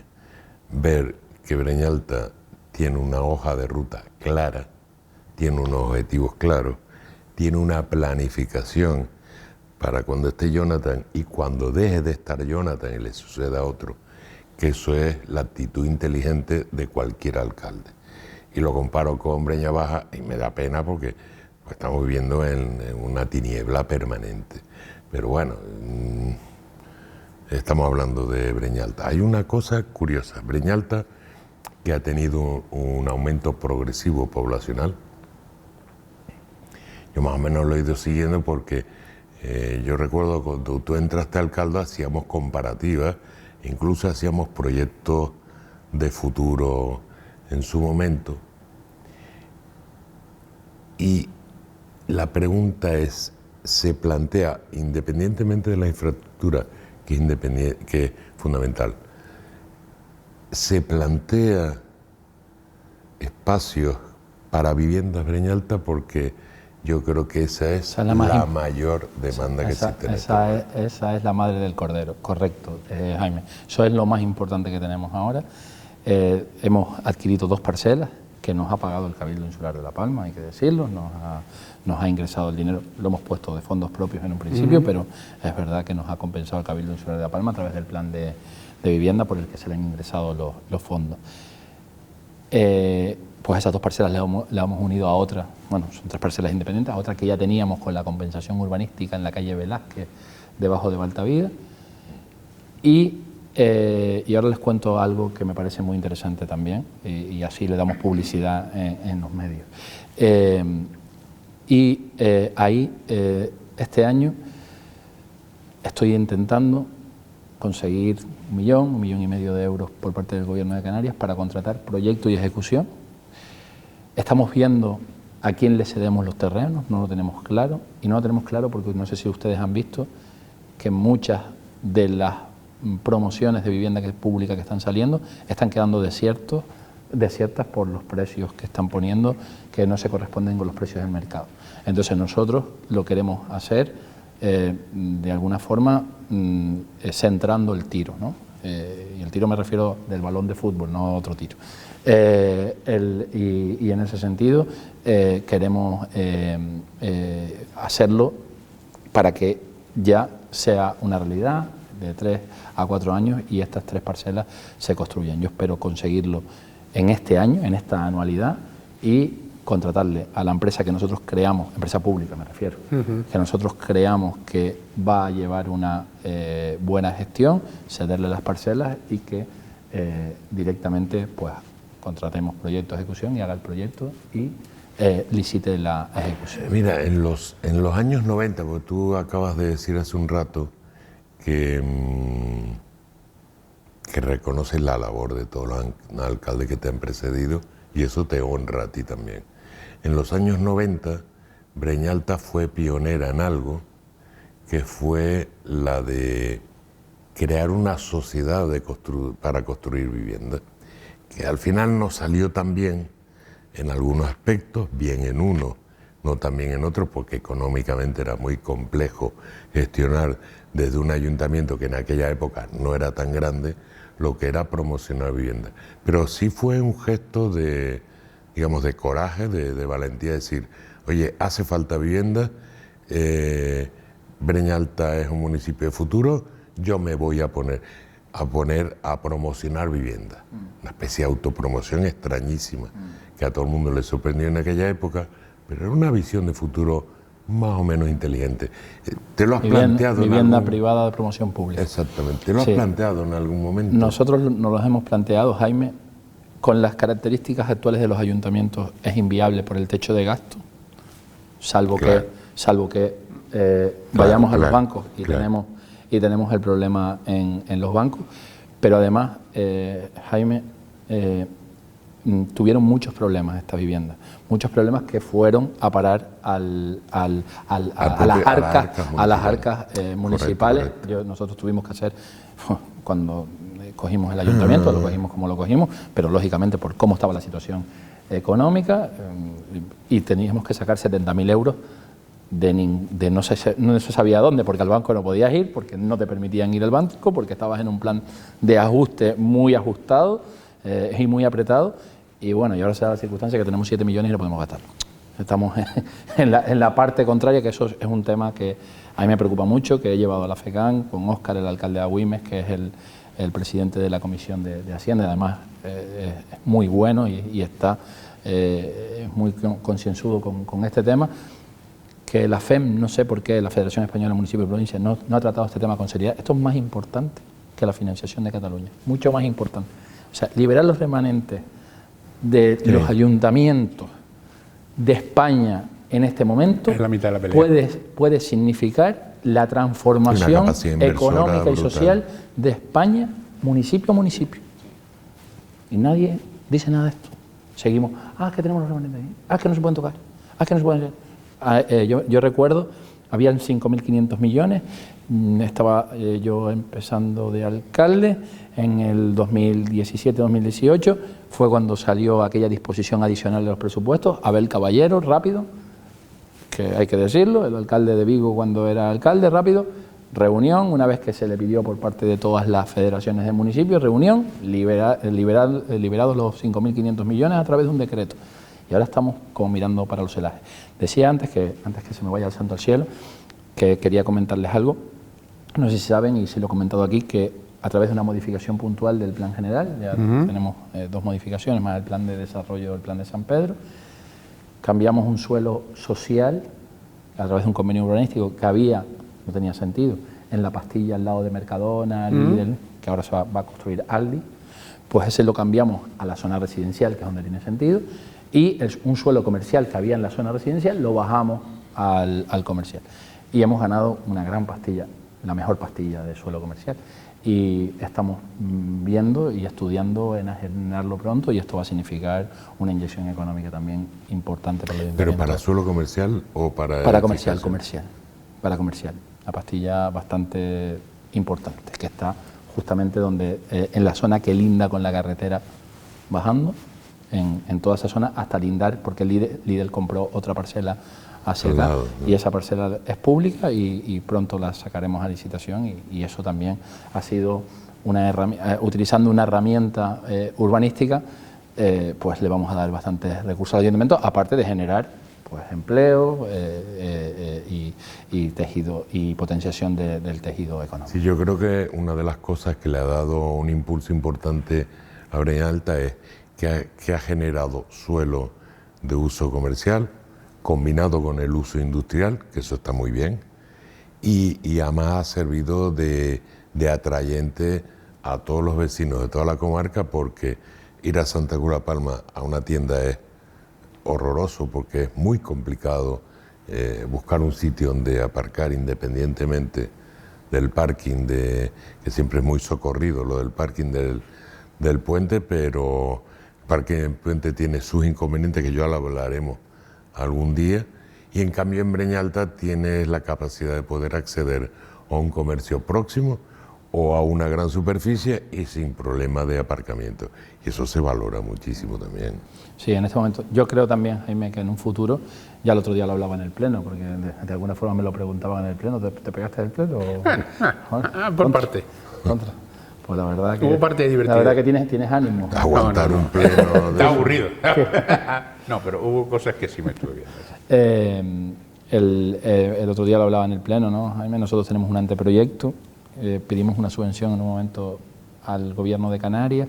ver que Breña Alta tiene una hoja de ruta clara, tiene unos objetivos claros, tiene una planificación para cuando esté Jonathan y cuando deje de estar Jonathan y le suceda a otro, que eso es la actitud inteligente de cualquier alcalde. Y lo comparo con Breña Baja y me da pena porque estamos viviendo en una tiniebla permanente. Pero bueno, estamos hablando de Breña Alta. Hay una cosa curiosa, Breña Alta, que ha tenido un aumento progresivo poblacional. Yo más o menos lo he ido siguiendo porque yo recuerdo cuando tú entraste alcalde hacíamos comparativas, incluso hacíamos proyectos de futuro en su momento. Y la pregunta es, se plantea, independientemente de la infraestructura, que es fundamental, se plantea espacios para viviendas Breña Alta, porque yo creo que esa es la mayor demanda que existe en este momento.
Esa es la madre del cordero, correcto, Jaime. Eso es lo más importante que tenemos ahora. Hemos adquirido 2 parcelas que nos ha pagado el Cabildo Insular de La Palma, hay que decirlo, nos ha ingresado el dinero, lo hemos puesto de fondos propios en un principio, pero es verdad que nos ha compensado el Cabildo Insular de La Palma a través del plan de vivienda por el que se le han ingresado los fondos. Pues esas 2 parcelas le hemos unido a otra, bueno, son 3 parcelas independientes, a otra que ya teníamos con la compensación urbanística en la calle Velázquez, debajo de Baltavida, y ahora les cuento algo que me parece muy interesante también, y así le damos publicidad en los medios. Ahí, este año, estoy intentando conseguir 1 millón y medio de euros por parte del Gobierno de Canarias para contratar proyecto y ejecución. Estamos viendo a quién le cedemos los terrenos, no lo tenemos claro, y no lo tenemos claro porque no sé si ustedes han visto que muchas de las promociones de vivienda pública que están saliendo están quedando desiertas por los precios que están poniendo, que no se corresponden con los precios del mercado. Entonces nosotros lo queremos hacer de alguna forma centrando el tiro, ¿no? Y el tiro me refiero del balón de fútbol, no a otro tiro. Y en ese sentido queremos hacerlo para que ya sea una realidad de 3 a 4 años y estas 3 parcelas se construyen. Yo espero conseguirlo en este año, en esta anualidad, y contratarle a la empresa que nosotros creamos, empresa pública me refiero, que nosotros creamos que va a llevar una buena gestión, cederle las parcelas y que directamente pues contratemos proyecto de ejecución y haga el proyecto y licite la ejecución.
Mira, en los años 90, porque tú acabas de decir hace un rato que reconoces la labor de todos los alcaldes que te han precedido y eso te honra a ti también. En los años 90, Breñalta fue pionera en algo que fue la de crear una sociedad para construir viviendas, que al final no salió tan bien en algunos aspectos, bien en uno, no tan bien en otros, porque económicamente era muy complejo gestionar desde un ayuntamiento que en aquella época no era tan grande, lo que era promocionar vivienda. Pero sí fue un gesto de, digamos, de coraje, de valentía, decir, oye, hace falta vivienda, Breñalta es un municipio de futuro, yo me voy a poner a promocionar vivienda. Una especie de autopromoción extrañísima, que a todo el mundo le sorprendió en aquella época, pero era una visión de futuro más o menos inteligente. ¿Te lo has planteado?
Vivienda privada de promoción pública.
Exactamente. ¿Te lo has planteado en algún momento?
Nosotros nos lo hemos planteado, Jaime. Con las características actuales de los ayuntamientos es inviable por el techo de gasto, salvo que vayamos a los bancos y tenemos el problema en los bancos. Pero además, Jaime, tuvieron muchos problemas estas viviendas, muchos problemas que fueron a parar a las arcas municipales.
Correcto.
Nosotros tuvimos que hacer, cuando cogimos el ayuntamiento, lo cogimos como lo cogimos, pero lógicamente por cómo estaba la situación económica, y teníamos que sacar 70.000 euros de no se sabía dónde, porque al banco no podías ir, porque no te permitían ir al banco, porque estabas en un plan de ajuste muy ajustado y muy apretado. Y bueno, y ahora se da la circunstancia que tenemos 7 millones y no podemos gastarlo. Estamos en la parte contraria, que eso es un tema que a mí me preocupa mucho, que he llevado a la FECAN con Óscar, el alcalde de Agüimes, que es el presidente de la Comisión de Hacienda. Además, es muy bueno y está muy concienzudo con este tema. Que la FEM, no sé por qué, la Federación Española de Municipios y Provincias, no ha tratado este tema con seriedad. Esto es más importante que la financiación de Cataluña, mucho más importante. O sea, liberar los remanentes de los ayuntamientos de España en este momento
es la mitad de la pelea.
Puede significar la transformación económica y social de España, municipio a municipio. Y nadie dice nada de esto. Seguimos, que tenemos los remanentes ahí, que no se pueden tocar, que no se pueden hacer. Yo recuerdo, habían 5.500 millones, estaba yo empezando de alcalde, en el 2017-2018 fue cuando salió aquella disposición adicional de los presupuestos. Abel Caballero, rápido, que hay que decirlo, el alcalde de Vigo cuando era alcalde, rápido, reunión, una vez que se le pidió por parte de todas las federaciones de municipios, reunión, liberados los 5.500 millones a través de un decreto. Y ahora estamos como mirando para los celajes. Decía antes que se me vaya el santo al cielo, que quería comentarles algo. No sé si saben, y si lo he comentado aquí, que a través de una modificación puntual del plan general, ya tenemos 2 modificaciones, más el plan de desarrollo del plan de San Pedro, cambiamos un suelo social a través de un convenio urbanístico que no tenía sentido, en la Pastilla al lado de Mercadona, Lidl, que ahora se va a construir Aldi, pues ese lo cambiamos a la zona residencial, que es donde tiene sentido, y un suelo comercial que había en la zona residencial lo bajamos al comercial. Y hemos ganado una gran pastilla, la mejor pastilla de suelo comercial. Y estamos viendo y estudiando en agendarlo pronto, y esto va a significar una inyección económica también importante para el ayuntamiento.
¿Pero para suelo comercial o para...?
Para comercial. Para comercial. Una pastilla bastante importante, que está justamente donde, en la zona que linda con la carretera bajando, en toda esa zona, hasta lindar, porque Lidl compró otra parcela hacia acá, y esa parcela es pública y pronto la sacaremos a licitación, y eso también ha sido una herramienta, utilizando una herramienta urbanística, pues le vamos a dar bastantes recursos al ayuntamiento, aparte de generar pues empleo y tejido y potenciación del tejido económico.
Sí, yo creo que una de las cosas que le ha dado un impulso importante a Breña Alta es que ha generado suelo de uso comercial combinado con el uso industrial, que eso está muy bien, y además ha servido de atrayente a todos los vecinos de toda la comarca, porque ir a Santa Cruz de la Palma a una tienda es horroroso, porque es muy complicado buscar un sitio donde aparcar independientemente del parking, que siempre es muy socorrido lo del parking del puente, pero el parking del puente tiene sus inconvenientes que ya lo hablaremos algún día, y en cambio en Breña Alta tienes la capacidad de poder acceder a un comercio próximo o a una gran superficie y sin problema de aparcamiento, y eso se valora muchísimo también.
Sí, en este momento, yo creo también, Jaime, que en un futuro, ya el otro día lo hablaba en el Pleno, porque de alguna forma me lo preguntaban en el Pleno, ¿te pegaste del Pleno?
Por parte.
Contra. Pues la verdad que...
Hubo parte divertida.
La verdad que tienes ánimo.
Aguantar un pleno...
Está aburrido. No, pero hubo cosas que sí me estuve viendo.
El otro día lo hablaba en el Pleno, ¿no, Jaime? Nosotros tenemos un anteproyecto, pedimos una subvención en un momento al Gobierno de Canarias,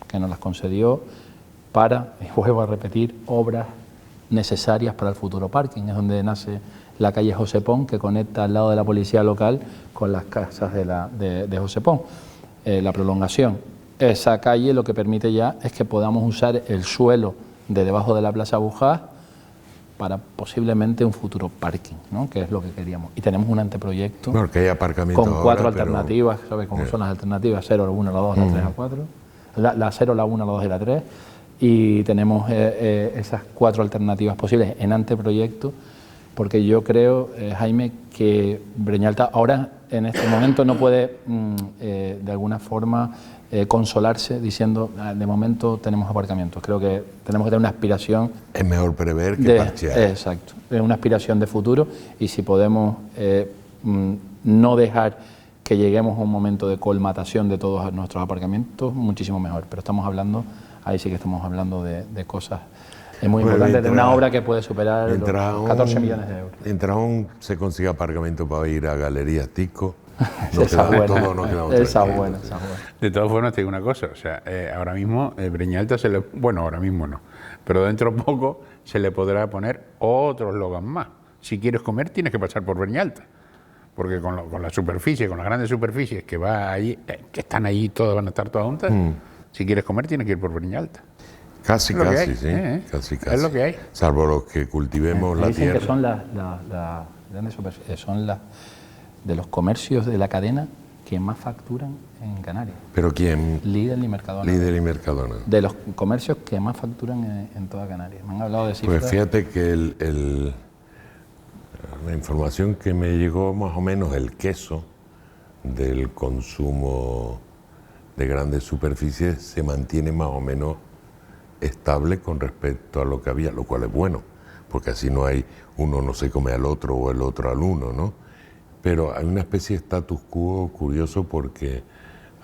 que nos las concedió para, y vuelvo a repetir, obras necesarias para el futuro parking. Es donde nace la calle José Pons, que conecta al lado de la policía local con las casas de José Pons. La prolongación. Esa calle lo que permite ya es que podamos usar el suelo de debajo de la Plaza Bujás para posiblemente un futuro parking, ¿no? Que es lo que queríamos. Y tenemos un anteproyecto
que hay aparcamiento
con
ahora,
4 alternativas, ¿sabes cómo son las alternativas? 0, la 1, la 2, la 3, la 4. La 0, la 1, la 2 y la 3. Y tenemos esas 4 alternativas posibles en anteproyecto, porque yo creo, Jaime, que Breña Alta ahora, en este momento, no puede, de alguna forma, consolarse diciendo, de momento tenemos aparcamientos. Creo que tenemos que tener una aspiración...
Es mejor prever que parchear.
Exacto, una aspiración de futuro, y si podemos no dejar que lleguemos a un momento de colmatación de todos nuestros aparcamientos, muchísimo mejor. Pero estamos hablando, ahí sí que estamos hablando de cosas... Es muy importante, de una obra que puede superar los 14 millones de euros.
Mientras aún se consiga aparcamiento para ir a Galerías Tisco,
esa buena.
De todas formas, te digo una cosa, o sea, ahora mismo Breña Alta bueno, ahora mismo no, pero dentro de poco se le podrá poner otro eslogan más. Si quieres comer, tienes que pasar por Breña Alta, porque con la superficie, con las grandes superficies que va ahí, que están ahí, todas van a estar todas juntas, si quieres comer, tienes que ir por Breña Alta.
Casi, sí. Casi.
Es lo que hay.
Salvo los que cultivemos la
dicen
tierra.
Que son son las de los comercios de la cadena que más facturan en Canarias.
¿Pero quién?
Lidl y Mercadona.
Lidl y Mercadona.
De los comercios que más facturan en toda Canarias. Me han hablado de cifras.
Pues fíjate que la información que me llegó, más o menos, el queso del consumo de grandes superficies se mantiene más o menos estable con respecto a lo que había, lo cual es bueno, porque así uno no se come al otro o el otro al uno, ¿no? Pero hay una especie de status quo curioso, porque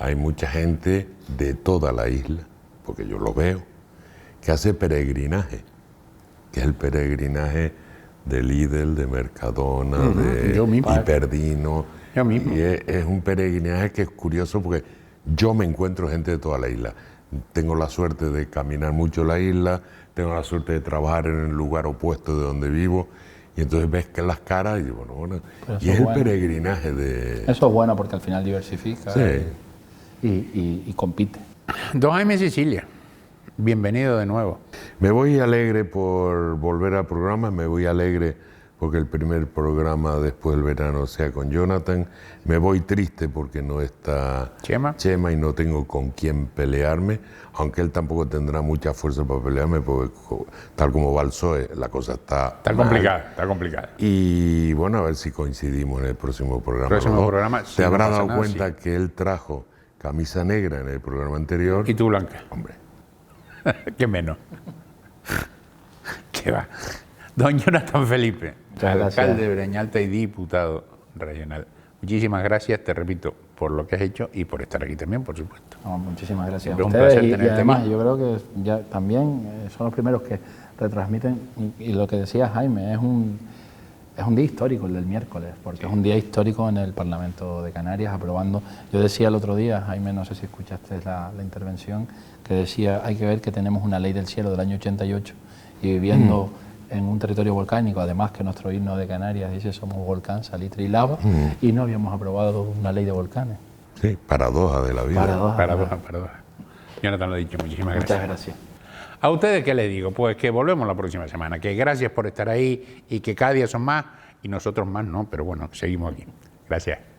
hay mucha gente de toda la isla, porque yo lo veo, que hace peregrinaje, que es el peregrinaje de Lidl, de Mercadona, de Hiperdino.
Yo mismo.
Y es un peregrinaje que es curioso, porque yo me encuentro gente de toda la isla. Tengo la suerte de caminar mucho la isla, tengo la suerte de trabajar en el lugar opuesto de donde vivo, y entonces ves que las caras y bueno, y es el peregrinaje de...
Eso es bueno, porque al final diversifica,
sí,
y compite.
Don Jaime Sicilia, bienvenido de nuevo.
Me voy alegre por volver al programa, me voy alegre porque el primer programa después del verano sea con Jonathan. Me voy triste porque no está Chema y no tengo con quién pelearme, aunque él tampoco tendrá mucha fuerza para pelearme, porque tal como va el PSOE, la cosa está
complicada.
Y bueno, a ver si coincidimos en el próximo programa. Te habrás dado cuenta que él trajo camisa negra en el programa anterior.
Y tú blanca.
Hombre.
¿Qué menos? ¿Qué va? Don Jonathan Felipe, alcalde de Breña Alta y diputado regional. Muchísimas gracias, te repito, por lo que has hecho y por estar aquí también, por supuesto.
No, muchísimas gracias
Siempre
a
un
ustedes.
placer tenerte
además,
aquí.
yo creo que ya también son los primeros que retransmiten. Y lo que decía Jaime, es un día histórico el del miércoles, porque es un día histórico en el Parlamento de Canarias aprobando. Yo decía el otro día, Jaime, no sé si escuchaste la intervención, que decía, hay que ver que tenemos una ley del cielo del año 88 y viviendo en un territorio volcánico, además que nuestro himno de Canarias dice somos volcán, salitre y lava, y no habíamos aprobado una ley de volcanes.
Sí, paradoja de la vida.
Paradoja. Jonathan lo ha dicho, muchísimas gracias.
Muchas gracias.
¿A ustedes qué les digo? Pues que volvemos la próxima semana, que gracias por estar ahí y que cada día son más y nosotros más no, pero bueno, seguimos aquí. Gracias.